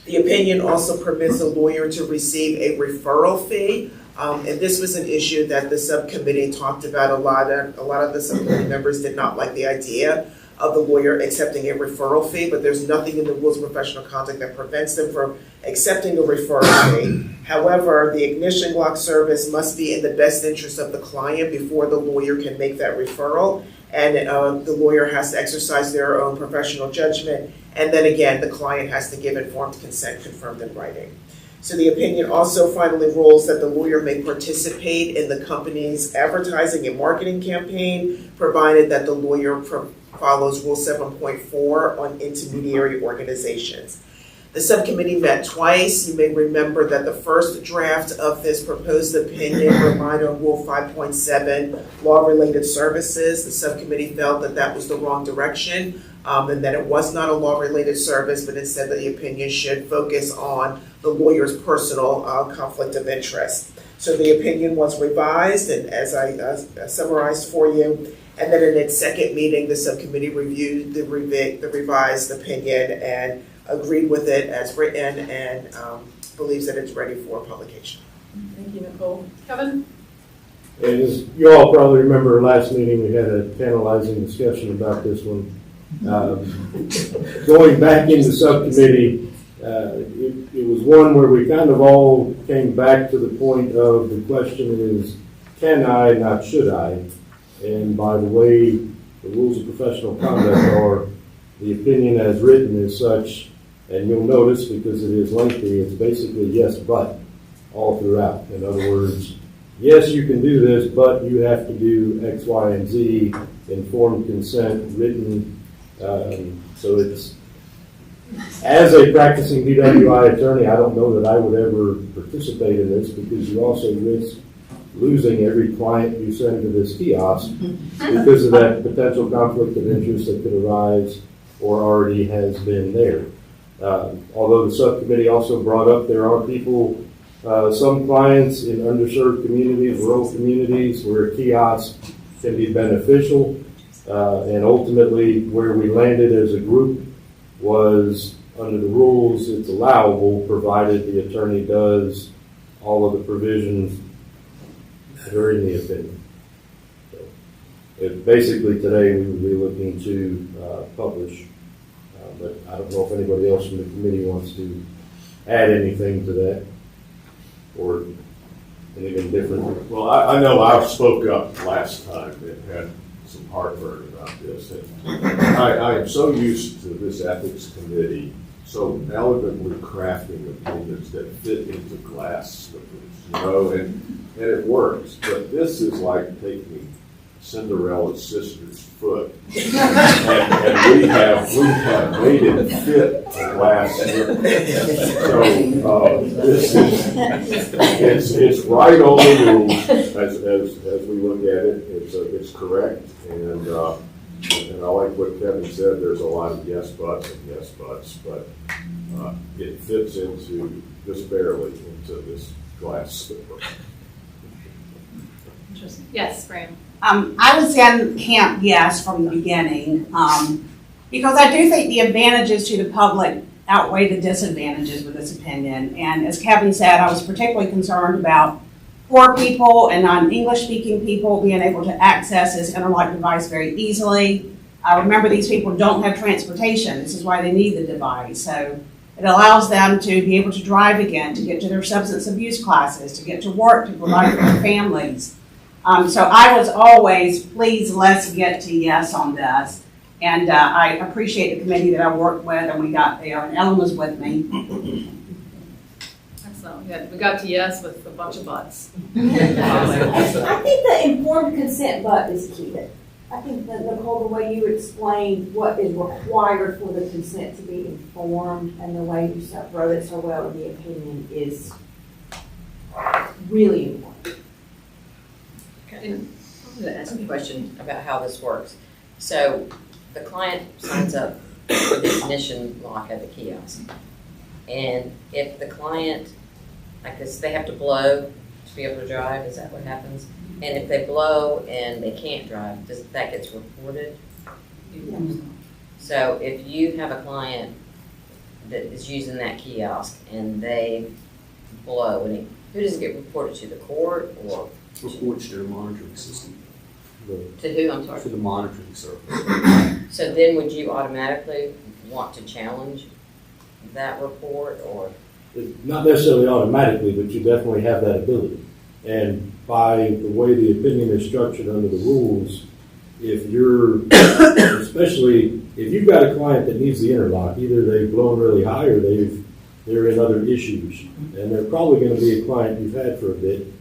The opinion also permits a lawyer to receive a referral fee. And this was an issue that the subcommittee talked about a lot, and a lot of the subcommittee members did not like the idea of the lawyer accepting a referral fee, but there's nothing in the rules of professional conduct that prevents them from accepting a referral fee. However, the ignition lock service must be in the best interest of the client before the lawyer can make that referral, and the lawyer has to exercise their own professional judgment, and then again, the client has to give informed consent confirmed in writing. So the opinion also finally rules that the lawyer may participate in the company's advertising and marketing campaign, provided that the lawyer follows Rule 7.4 on intermediary organizations. The subcommittee met twice. You may remember that the first draft of this proposed opinion relied on Rule 5.7, law-related services. The subcommittee felt that that was the wrong direction, and that it was not a law-related service, but instead that the opinion should focus on the lawyer's personal conflict of interest. So the opinion was revised, and as I summarized for you, and then in its second meeting, the subcommittee reviewed the revised opinion and agreed with it as written, and believes that it's ready for publication. Thank you, Nicole. Kevin? And as you all probably remember, last meeting, we had a tantalizing discussion about this one. Going back into subcommittee, it was one where we kind of all came back to the point of the question is, can I, not should I? And by the way, the rules of professional conduct are, the opinion as written is such, and you'll notice because it is lengthy, it's basically yes, but all throughout. In other words, yes, you can do this, but you have to do X, Y, and Z, informed consent, written. So it's, as a practicing DWI attorney, I don't know that I would ever participate in this because you also risk losing every client you send to this kiosk because of that potential conflict of interest that could arise or already has been there. Although the subcommittee also brought up there are people, some clients in underserved communities, rural communities, where a kiosk can be beneficial. And ultimately, where we landed as a group was under the rules, it's allowable provided the attorney does all of the provisions during the opinion. So, basically, today we would be looking to publish, but I don't know if anybody else from the committee wants to add anything to that or anything different. Well, I know I spoke up last time and had some heartburn about this. And I am so used to this ethics committee so elegantly crafting opinions that fit into glass slippers, and it works. But this is like taking Cinderella's sister's foot, and we have made it fit a glass slipper. So this is it's right on the rules as we look at it. It's correct, and I like what Kevin said. There's a lot of yes buts and yes buts, but it fits into just barely into this glass slipper. Interesting. Yes, Fran. I was in camp yes from the beginning, because I do think the advantages to the public outweigh the disadvantages with this opinion. And as Kevin said, I was particularly concerned about poor people and non-English speaking people being able to access this interlock device very easily. Remember, these people don't have transportation. This is why they need the device. So it allows them to be able to drive again, to get to their substance abuse classes, to get to work, to provide for their families. So I was always, please, let's get to yes on this. And I appreciate the committee that I worked with, and we got there, and Ellen was with me. Excellent. Yeah, we got to yes with a bunch of buts. I think the informed consent but is key. I think that, Nicole, the way you explained what is required for the consent to be informed and the way you wrote it so well in the opinion is really important. I'm going to ask a question about how this works. So the client signs up for the ignition lock at the kiosk. And if the client, I guess they have to blow to be able to drive, is that what happens? And if they blow and they can't drive, that gets reported? Yes. So if you have a client that is using that kiosk and they blow, and who does it get reported to, the court or? Reports to the monitoring system. To who, I'm sorry? To the monitoring service. So then would you automatically want to challenge that report or? Not necessarily automatically, but you definitely have that ability. And by the way the opinion is structured under the rules, if you're, especially if you've got a client that needs the interlock, either they've blown really high or they're in other issues, and they're probably going to be a client you've had for a bit.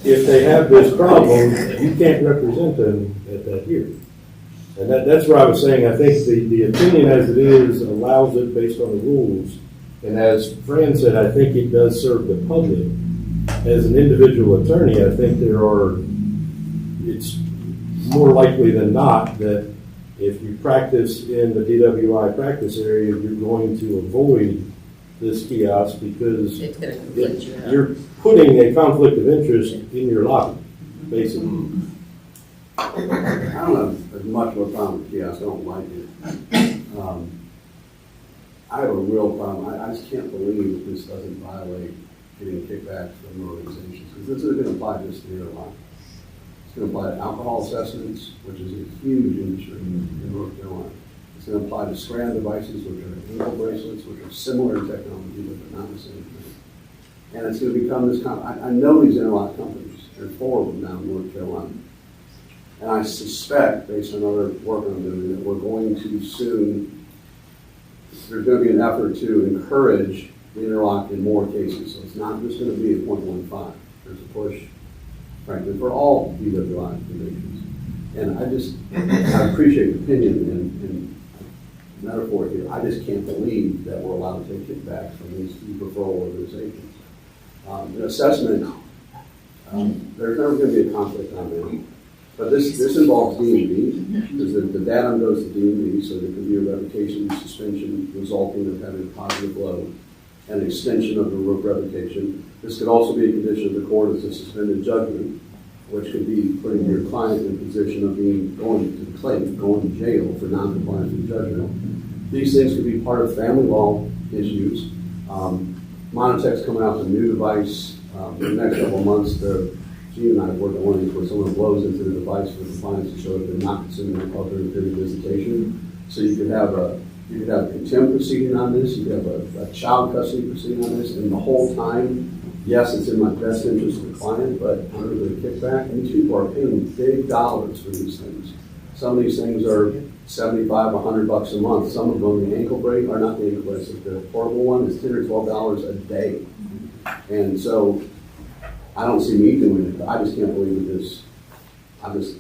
If they have this problem, you can't represent them at that hearing. And that's where I was saying, I think the opinion as it is allows it based on the rules. And as Fran said, I think it does serve the public. As an individual attorney, I think it's more likely than not that if you practice in the DWI practice area, you're going to avoid this kiosk because It's gonna conflict you out. you're putting a conflict of interest in your lobby, basically. I don't have as much of a problem with kiosks, I don't like it. I have a real problem, I just can't believe this doesn't violate getting kickbacks from organizations, because this is gonna apply just to the airline. It's gonna apply to alcohol assessments, which is a huge industry in North Carolina. It's gonna apply to strand devices, which are ankle bracelets, which are similar in technology, but they're not the same thing. And it's gonna become this I know these interlock companies, there are 4 of them now in North Carolina. And I suspect, based on other work I'm doing, that we're going to soon, there's going to be an effort to encourage the interlock in more cases. So it's not just going to be a 0.15. There's a push, frankly, for all DWI convictions. And I appreciate the opinion and metaphor here. I just can't believe that we're allowed to take kickbacks from these referral organizations. An assessment, there's never going to be a conflict on that. But this involves D&D, because the data goes to D&D, so there could be a revocation, suspension resulting of having a positive load, and extension of the revocation. This could also be a condition of the court as a suspended judgment, which could be putting your client in a position of going to the claim, going to jail for non-compliance with judgment. These things could be part of family law issues. Monotech's coming out with a new device in the next couple of months. Gene and I have worked on one of these where someone blows into the device for compliance to show that they're not consuming alcohol during a period of visitation. So you could have a contempt proceeding on this, you could have a child custody proceeding on this, and the whole time, yes, it's in my best interest of the client, but under the kickback, and these people are paying big dollars for these things. Some of these things are $75, $100 a month. Some of them, the ankle bracelet, are not the ankle bracelet, the portable one is $10 or $12 a day. And so, I don't see me doing it, but I just can't believe that this,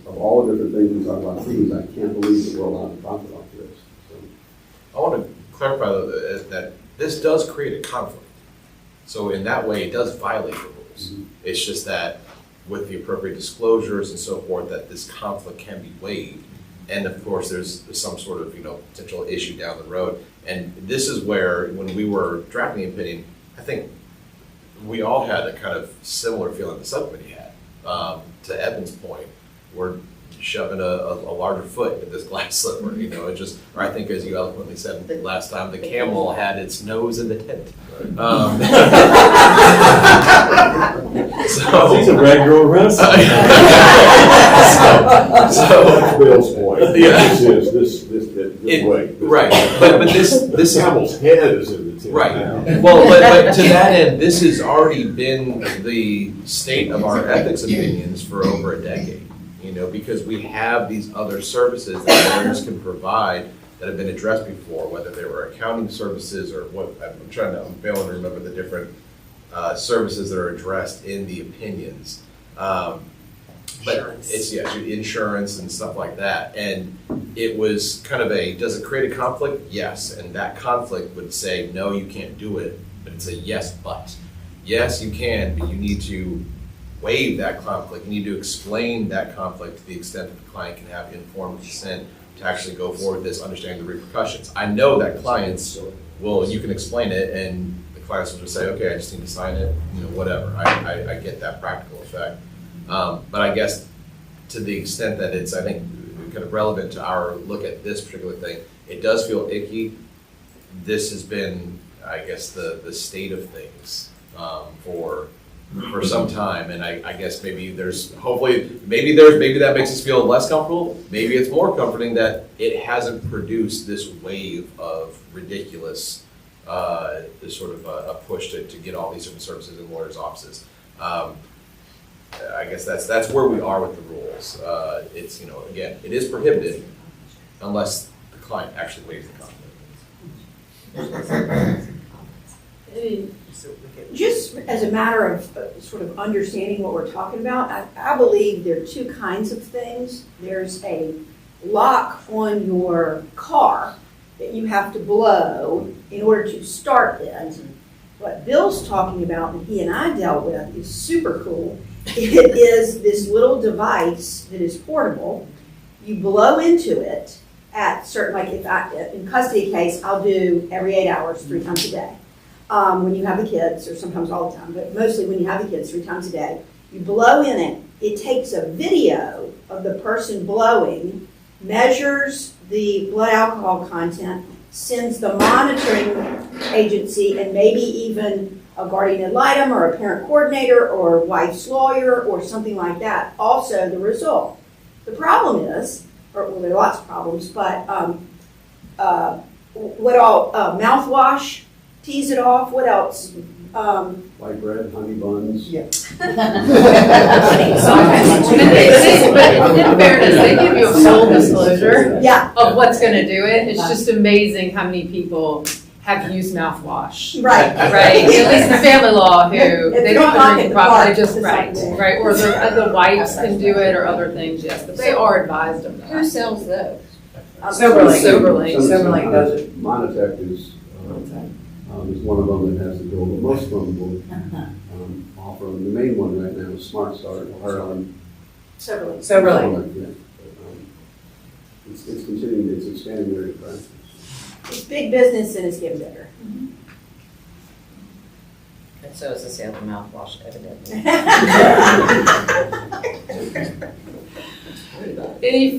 of all the different things we talk about fees, I can't believe that we're allowed to profit off of this. So. I want to clarify though that this does create a conflict. So in that way, it does violate the rules. Mm-hmm. It's just that with the appropriate disclosures and so forth, that this conflict can be waived. And of course, there's some sort of potential issue down the road. And this is where, when we were drafting the opinion, I think we all had a kind of similar feeling the subcommittee had. To Evan's point, we're shoving a larger foot in this glass slipper. It just, or I think, as you eloquently said last time, the camel had its nose in the tent. So he's a rag girl wrestler. So Bill's point. Yeah. This way. Right, but this camel's head is in the tent. Right. Now. Well, but to that end, this has already been the state of our ethics opinions for over a decade. Because we have these other services that lawyers can provide that have been addressed before, whether they were accounting services or what. I'm failing to remember the different services that are addressed in the opinions. But it's insurance and stuff like that. And it was kind of does it create a conflict? Yes. And that conflict would say, no, you can't do it. But it's a yes, but. Yes, you can, but you need to waive that conflict. You need to explain that conflict to the extent that the client can have informed consent to actually go forward with this, understanding the repercussions. I know that clients will, you can explain it, and the clients will just say, okay, I just need to sign it, whatever. I get that practical effect. But I guess to the extent that it's, I think, kind of relevant to our look at this particular thing, it does feel icky. This has been, I guess, the state of things for some time, and I guess maybe maybe that makes us feel less comfortable. Maybe it's more comforting that it hasn't produced this wave of ridiculous, this sort of a push to get all these different services in lawyers' offices. I guess that's where we are with the rules. It's again, it is prohibited unless the client actually waives the conflict. Just as a matter of sort of understanding what we're talking about, I believe there are two kinds of things. There's a lock on your car that you have to blow in order to start it. What Bill's talking about, and he and I dealt with, is super cool. It is this little device that is portable. You blow into it at certain, like in custody case, I'll do every 8 hours, 3 times a day. when you have the kids, or sometimes all the time, but mostly when you have the kids 3 times a day. You blow in it, it takes a video of the person blowing, measures the blood alcohol content, sends the monitoring agency and maybe even a guardian ad litem or a parent coordinator or wife's lawyer or something like that, also the result. The problem is, or well, there are lots of problems, but what all, mouthwash, tease it off, what else? White bread, honey buns. Yeah. But in fairness, they give you a full disclosure of what's gonna do it. It's just amazing how many people have used mouthwash. Right. Right, at least the family law who, If they they don't lock have to it, read the properly, park, just, it's right, like- right, or the wipes can do it, or other things, yes, but they are advised of that. Who sells those? Soberlink does it. Monotech is one of them that has the goal, but most of them will offer them. The main one right now is Smart Start, or Soberlink. Yeah. It's continuing, it's expanding very fast. It's big business and it's getting bigger. And so is the sale of mouthwash, evidently. Any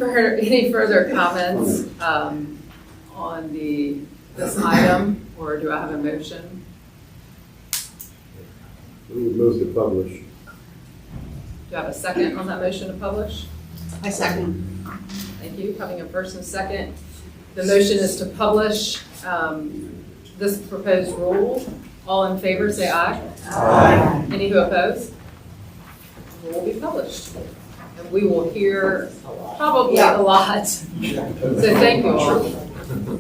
further comments on this item, or do I have a motion? We move to publish. Do I have a second on that motion to publish? I second. Thank you. Having a first and second. The motion is to publish this proposed rule. All in favor, say aye. Aye. Any who oppose? The rule will be published. And we will hear probably a lot. So thank you all.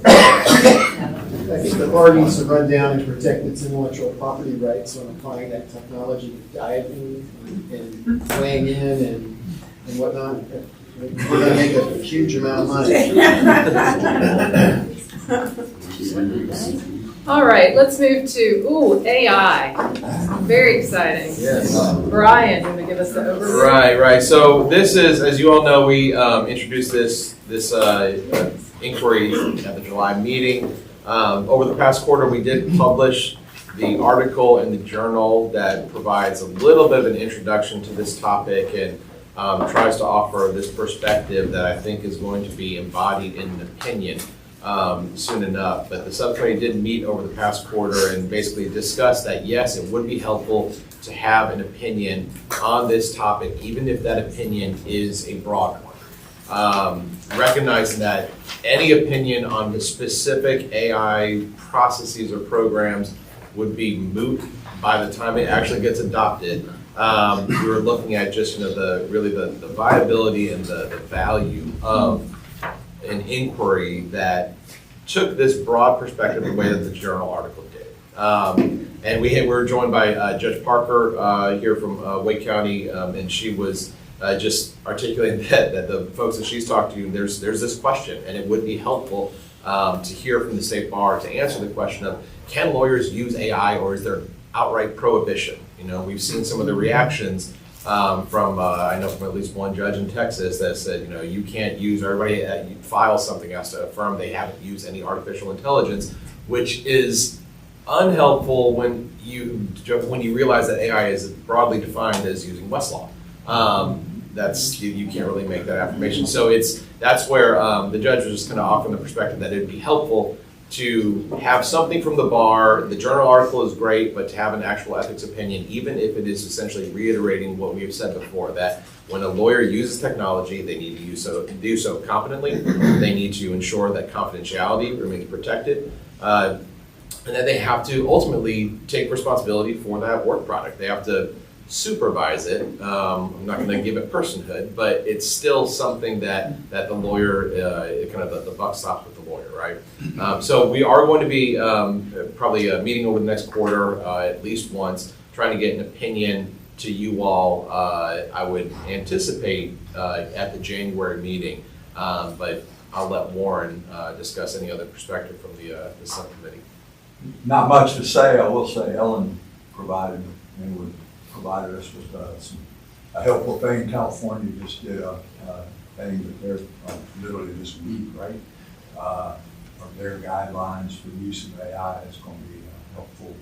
I think the bar needs to run down and protect its intellectual property rights when applying that technology to diving and weighing in and whatnot. We're gonna make a huge amount of money. All right, let's move to, AI. Very exciting. Yes. Brian, you want to give us the overview? Right. So this is, as you all know, we introduced this inquiry at the July meeting. Over the past quarter, we did publish the article in the journal that provides a little bit of an introduction to this topic and tries to offer this perspective that I think is going to be embodied in an opinion soon enough. But the subcommittee did meet over the past quarter and basically discussed that, yes, it would be helpful to have an opinion on this topic, even if that opinion is a broad one. Recognizing that any opinion on the specific AI processes or programs would be moot by the time it actually gets adopted. We were looking at just the viability and the value of an inquiry that took this broad perspective the way that the journal article did. And we were joined by Judge Parker here from Wake County, and she was just articulating that the folks that she's talked to, there's this question, and it would be helpful to hear from the State Bar to answer the question of, can lawyers use AI, or is there outright prohibition? You know, we've seen some of the reactions from I know from at least one judge in Texas that said, you know, you can't use, everybody that files something has to affirm they haven't used any artificial intelligence, which is unhelpful when you realize that AI is broadly defined as using Westlaw. That's you can't really make that affirmation. So that's where the judge was just kind of offering the perspective that it'd be helpful to have something from the bar. The journal article is great, but to have an actual ethics opinion, even if it is essentially reiterating what we've said before, that when a lawyer uses technology, they need to do so competently. They need to ensure that confidentiality remains protected. And then they have to ultimately take responsibility for that work product. They have to supervise it. I'm not going to give it personhood, but it's still something that the lawyer, the buck stops with the lawyer, right? So we are going to be probably meeting over the next quarter at least once, trying to get an opinion to you all. I would anticipate at the January meeting, but I'll let Warren discuss any other perspective from the subcommittee. Not much to say. I will say Ellen provided us with a helpful thing. California just did a thing that they're literally this week, right? Of their guidelines for the use of AI is going to be helpful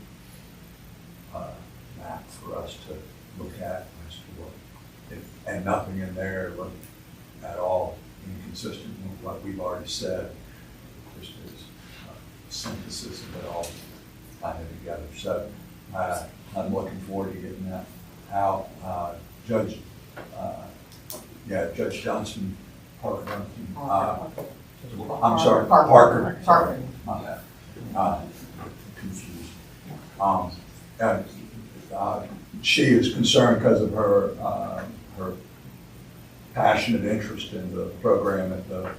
map for us to look at as to what, and nothing in there looked at all inconsistent with what we've already said. Just as synthesis of it all kind of together. So I'm looking forward to getting that out. Judge Johnson, Parker, I'm sorry, Parker. Sorry, my bad. Confused. She is concerned because of her passionate interest in the program at the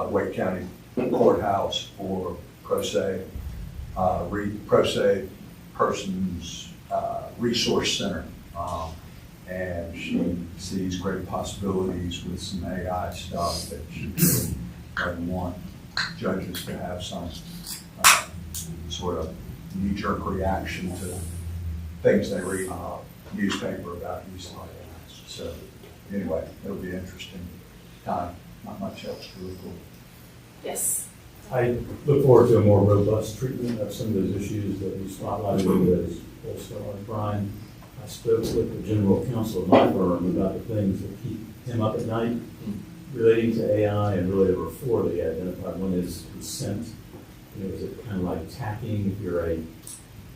Wake County Courthouse for pro se persons resource center. And she sees great possibilities with some AI stuff that she would want judges to have some sort of knee-jerk reaction to things they read in a newspaper about using AI. So anyway, it'll be an interesting time. Not much else to report. Yes. I look forward to a more robust treatment of some of those issues that you spotlighted as also Brian. I spoke with the general counsel of my firm about the things that keep him up at night relating to AI, and really there were four that he identified. One is consent. You know, is it kind of like tagging if you're a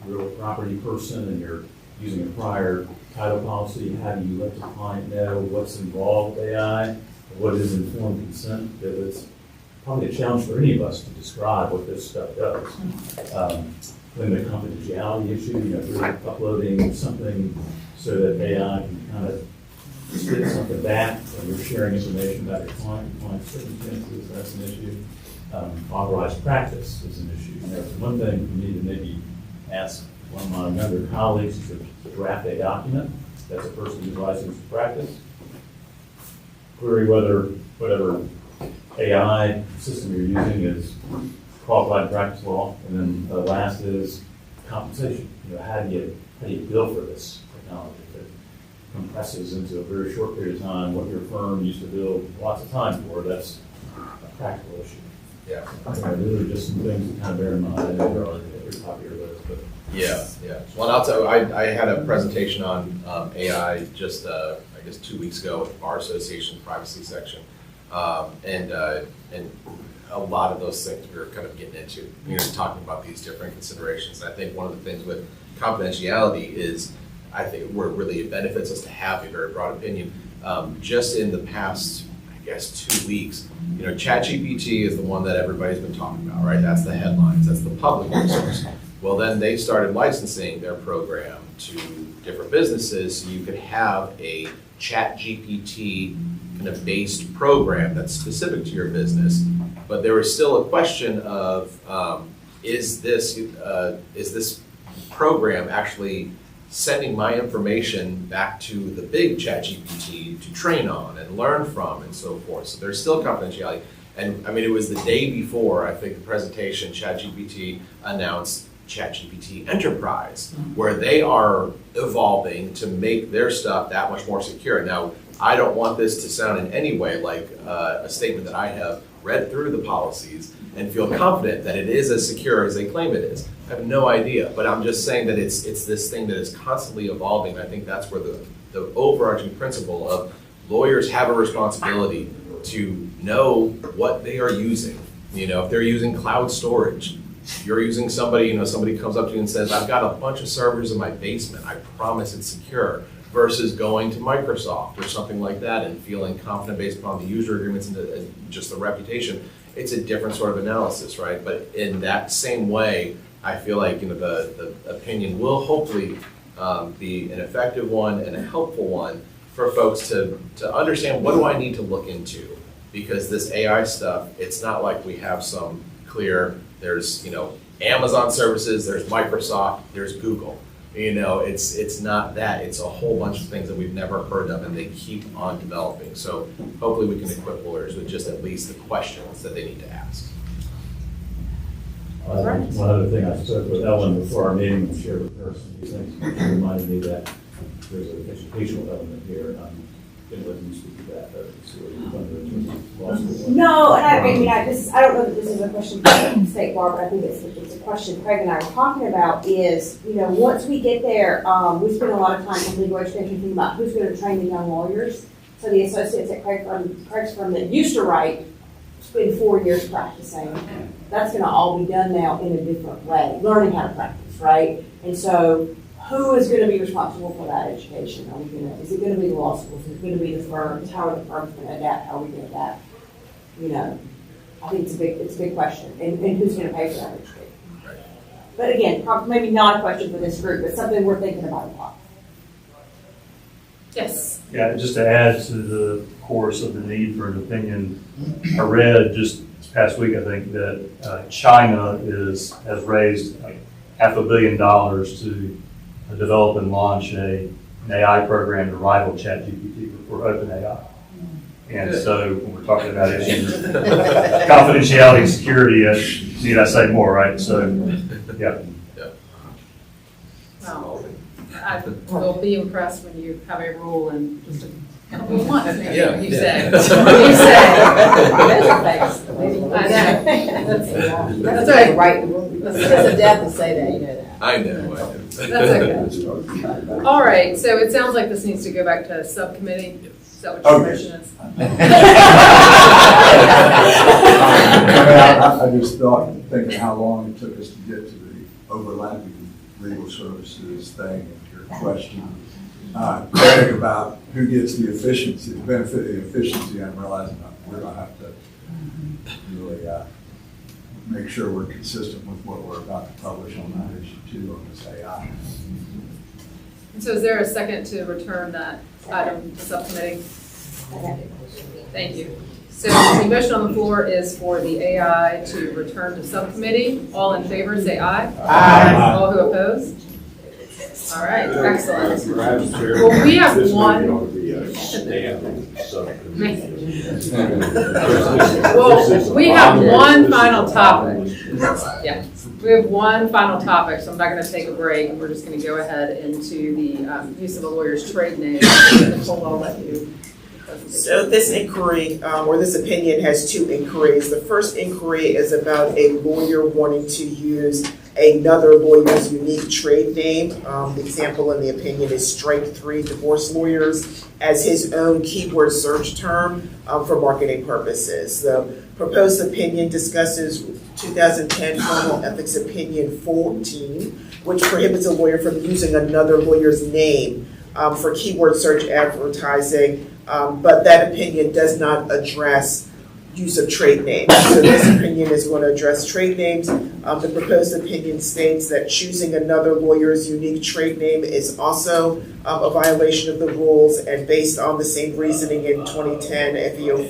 real property person and you're using a prior title policy? How do you let the client know what's involved with AI? What is informed consent? That it's probably a challenge for any of us to describe what this stuff does. Then the confidentiality issue, you know, if you're uploading something so that AI can kind of spit something back when you're sharing information about your client circumstances, that's an issue. Authorized practice is an issue. You know, it's one thing for me to maybe ask one of my younger colleagues to draft a document that's a person who's licensed to practice. Query whether whatever AI system you're using is qualified practice law, and then the last is compensation. You know, how do you bill for this technology? If it compresses into a very short period of time what your firm used to bill lots of time for, that's a practical issue. Yeah. Those are just some things to kind of bear in mind. I know they're already at your top of your list, but. Yeah. Well, I'll tell you, I had a presentation on AI just, I guess 2 weeks ago at the Bar Association privacy section. And a lot of those things we were kind of getting into, you know, talking about these different considerations. And I think one of the things with confidentiality is, I think where really it benefits us to have a very broad opinion. Just in the past, I guess 2 weeks, you know, ChatGPT is the one that everybody's been talking about, right? That's the headlines, that's the public resource. Well, then they started licensing their program to different businesses, so you could have a ChatGPT kind of based program that's specific to your business. But there was still a question of, is this program actually sending my information back to the big ChatGPT to train on and learn from and so forth? So there's still confidentiality. And I mean, it was the day before, I think, the presentation, ChatGPT announced ChatGPT Enterprise, where they are evolving to make their stuff that much more secure. Now, I don't want this to sound in any way like a statement that I have read through the policies and feel confident that it is as secure as they claim it is. I have no idea, but I'm just saying that it's this thing that is constantly evolving. I think that's where the overarching principle of lawyers have a responsibility to know what they are using. You know, if they're using cloud storage, if you're using somebody comes up to you and says, I've got a bunch of servers in my basement, I promise it's secure, versus going to Microsoft or something like that and feeling confident based upon the user agreements and just the reputation. It's a different sort of analysis, right? But in that same way, I feel like, you know, the opinion will hopefully be an effective one and a helpful one for folks to understand, what do I need to look into? Because this AI stuff, it's not like we have some clear, there's, you know, Amazon services, there's Microsoft, there's Google. You know, it's not that. It's a whole bunch of things that we've never heard of, and they keep on developing. So hopefully we can equip lawyers with just at least the questions that they need to ask. One other thing, I spoke with Ellen before our meeting and shared with her some of these things. She reminded me that there's an educational element here. let you speak to that, so you're under law school. No, and I mean, I don't know that this is a question for the State Bar, but I think it's a question Craig and I were talking about is, once we get there, we spend a lot of time in legal education thinking about who's going to train the young lawyers. So the associates at Craig's firm that used to write spend 4 years practicing. That's going to all be done now in a different way, learning how to practice, right? And so who is going to be responsible for that education? Is it going to be the law schools? Is it going to be the firms? How are the firms going to adapt? How are we going to adapt? I think it's a big question. And who's going to pay for that education? But again, maybe not a question for this group, but something we're thinking about a lot. Yes. Yeah, just to add to the course of the need for an opinion, I read just this past week, I think, that China has raised like $500 million to develop and launch an AI program to rival ChatGPT for OpenAI. And so when we're talking about issues of confidentiality and security, need I say more, right? So, yeah. Well, I will be impressed when you have a rule in just a couple of months, maybe, what you say. What you say. I know. That's right. Right. It's a death to say that, you know that. I know. That's okay. All right, so it sounds like this needs to go back to subcommittee. Is that what your motion is? I just thought, thinking how long it took us to get to the overlapping legal services thing, and your question, Craig, about who gets the efficiency, the benefit of the efficiency. I'm realizing we're going to have to really make sure we're consistent with what we're about to publish on that issue too, on this AI. And so is there a second to return that item to subcommittee? Thank you. So the motion on the floor is for the AI to return to subcommittee. All in favor, say aye. Aye. All who oppose? All right, excellent. Madam Chair, Well, we have this one. meeting ought to be a standing subcommittee. Well, we have one final topic. Yeah, we have one final topic, so I'm not going to take a break. We're just going to go ahead into the use of a lawyer's trade name. Nicole, I'll let you. So this inquiry, or this opinion has two inquiries. The first inquiry is about a lawyer wanting to use another lawyer's unique trade name. The example in the opinion is Strike 3 Divorce Lawyers as his own keyword search term for marketing purposes. The proposed opinion discusses 2010 Formal Ethics Opinion 14, which prohibits a lawyer from using another lawyer's name for keyword search advertising, but that opinion does not address use of trade names. So this opinion is going to address trade names. The proposed opinion states that choosing another lawyer's unique trade name is also a violation of the rules, and based on the same reasoning in 2010 FEO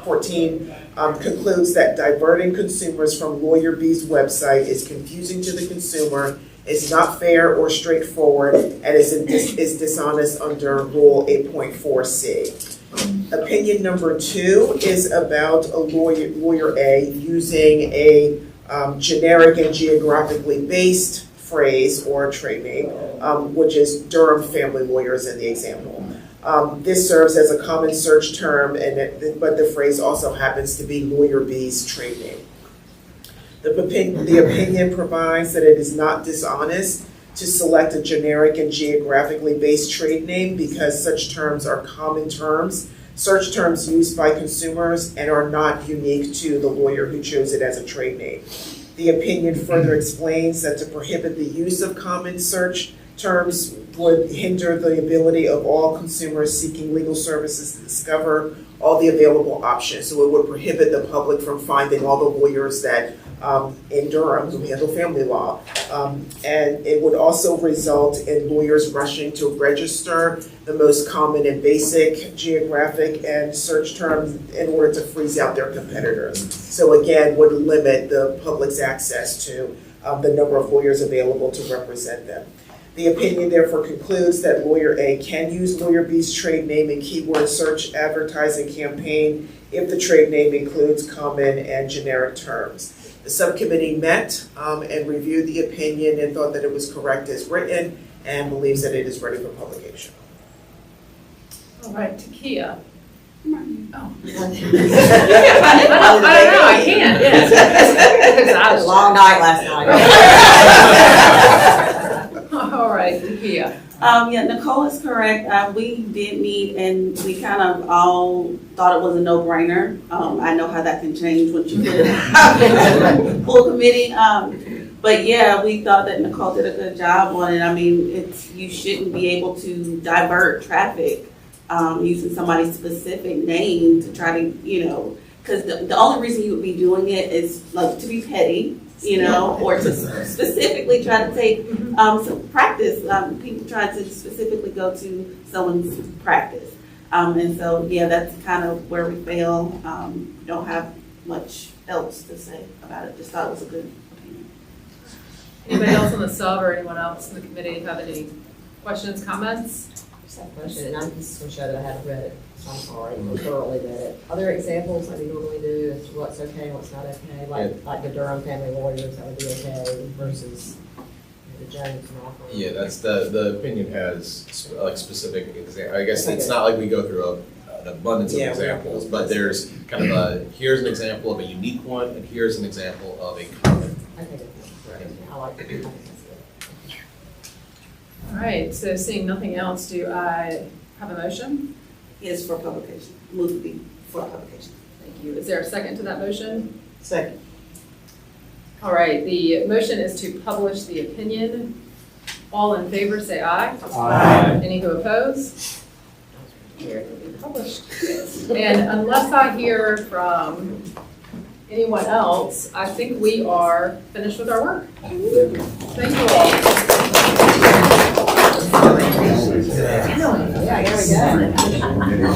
14, concludes that diverting consumers from Lawyer B's website is confusing to the consumer, is not fair or straightforward, and is dishonest under Rule 8.4C. Opinion number 2 is about a lawyer A using a generic and geographically based phrase or trade name, which is Durham Family Lawyers in the example. This serves as a common search term, but the phrase also happens to be Lawyer B's trade name. The opinion provides that it is not dishonest to select a generic and geographically based trade name because such terms are common terms, search terms used by consumers, and are not unique to the lawyer who chose it as a trade name. The opinion further explains that to prohibit the use of common search terms would hinder the ability of all consumers seeking legal services to discover all the available options. So it would prohibit the public from finding all the lawyers that in Durham who handle family law. And it would also result in lawyers rushing to register the most common and basic geographic and search terms in order to freeze out their competitors. So again, would limit the public's access to the number of lawyers available to represent them. The opinion therefore concludes that Lawyer A can use Lawyer B's trade name in keyword search advertising campaign if the trade name includes common and generic terms. The subcommittee met and reviewed the opinion and thought that it was correct as written and believes that it is ready for publication. All right, Takia. Oh. I don't know, I can't. Because I was Long night last night. All right, Takia. Yeah, Nicole is correct. We did meet and we kind of all thought it was a no-brainer. I know how that can change once you put it out full committee. But yeah, we thought that Nicole did a good job on it. I mean, you shouldn't be able to divert traffic using somebody's specific name to try to, because the only reason you would be doing it is like to be petty, or to specifically try to take some practice. People trying to specifically go to someone's practice. And so, yeah, that's kind of where we fail. Don't have much else to say about it. Just thought it was a good opinion. Anybody else on the sub or anyone else in the committee have any questions, comments? Just have a question, and I'm just going to show that I haven't read it, so I'm sorry, I thoroughly read it. Are there examples like we normally do as to what's okay and what's not okay? Like the Durham family lawyers, that would be okay versus the Jones and all? Yeah, that's the opinion has specific I guess it's not like we go through an abundance of examples, but there's kind of here's an example of a unique one, and here's an example of a common. Okay, good. I like it. All right, so seeing nothing else, do I have a motion? Yes, for publication. Move to be for publication. Thank you. Is there a second to that motion? Second. All right, the motion is to publish the opinion. All in favor, say aye. Aye. Any who oppose? Here it will be published. And unless I hear from anyone else, I think we are finished with our work. Thank you all. Yeah, there we go.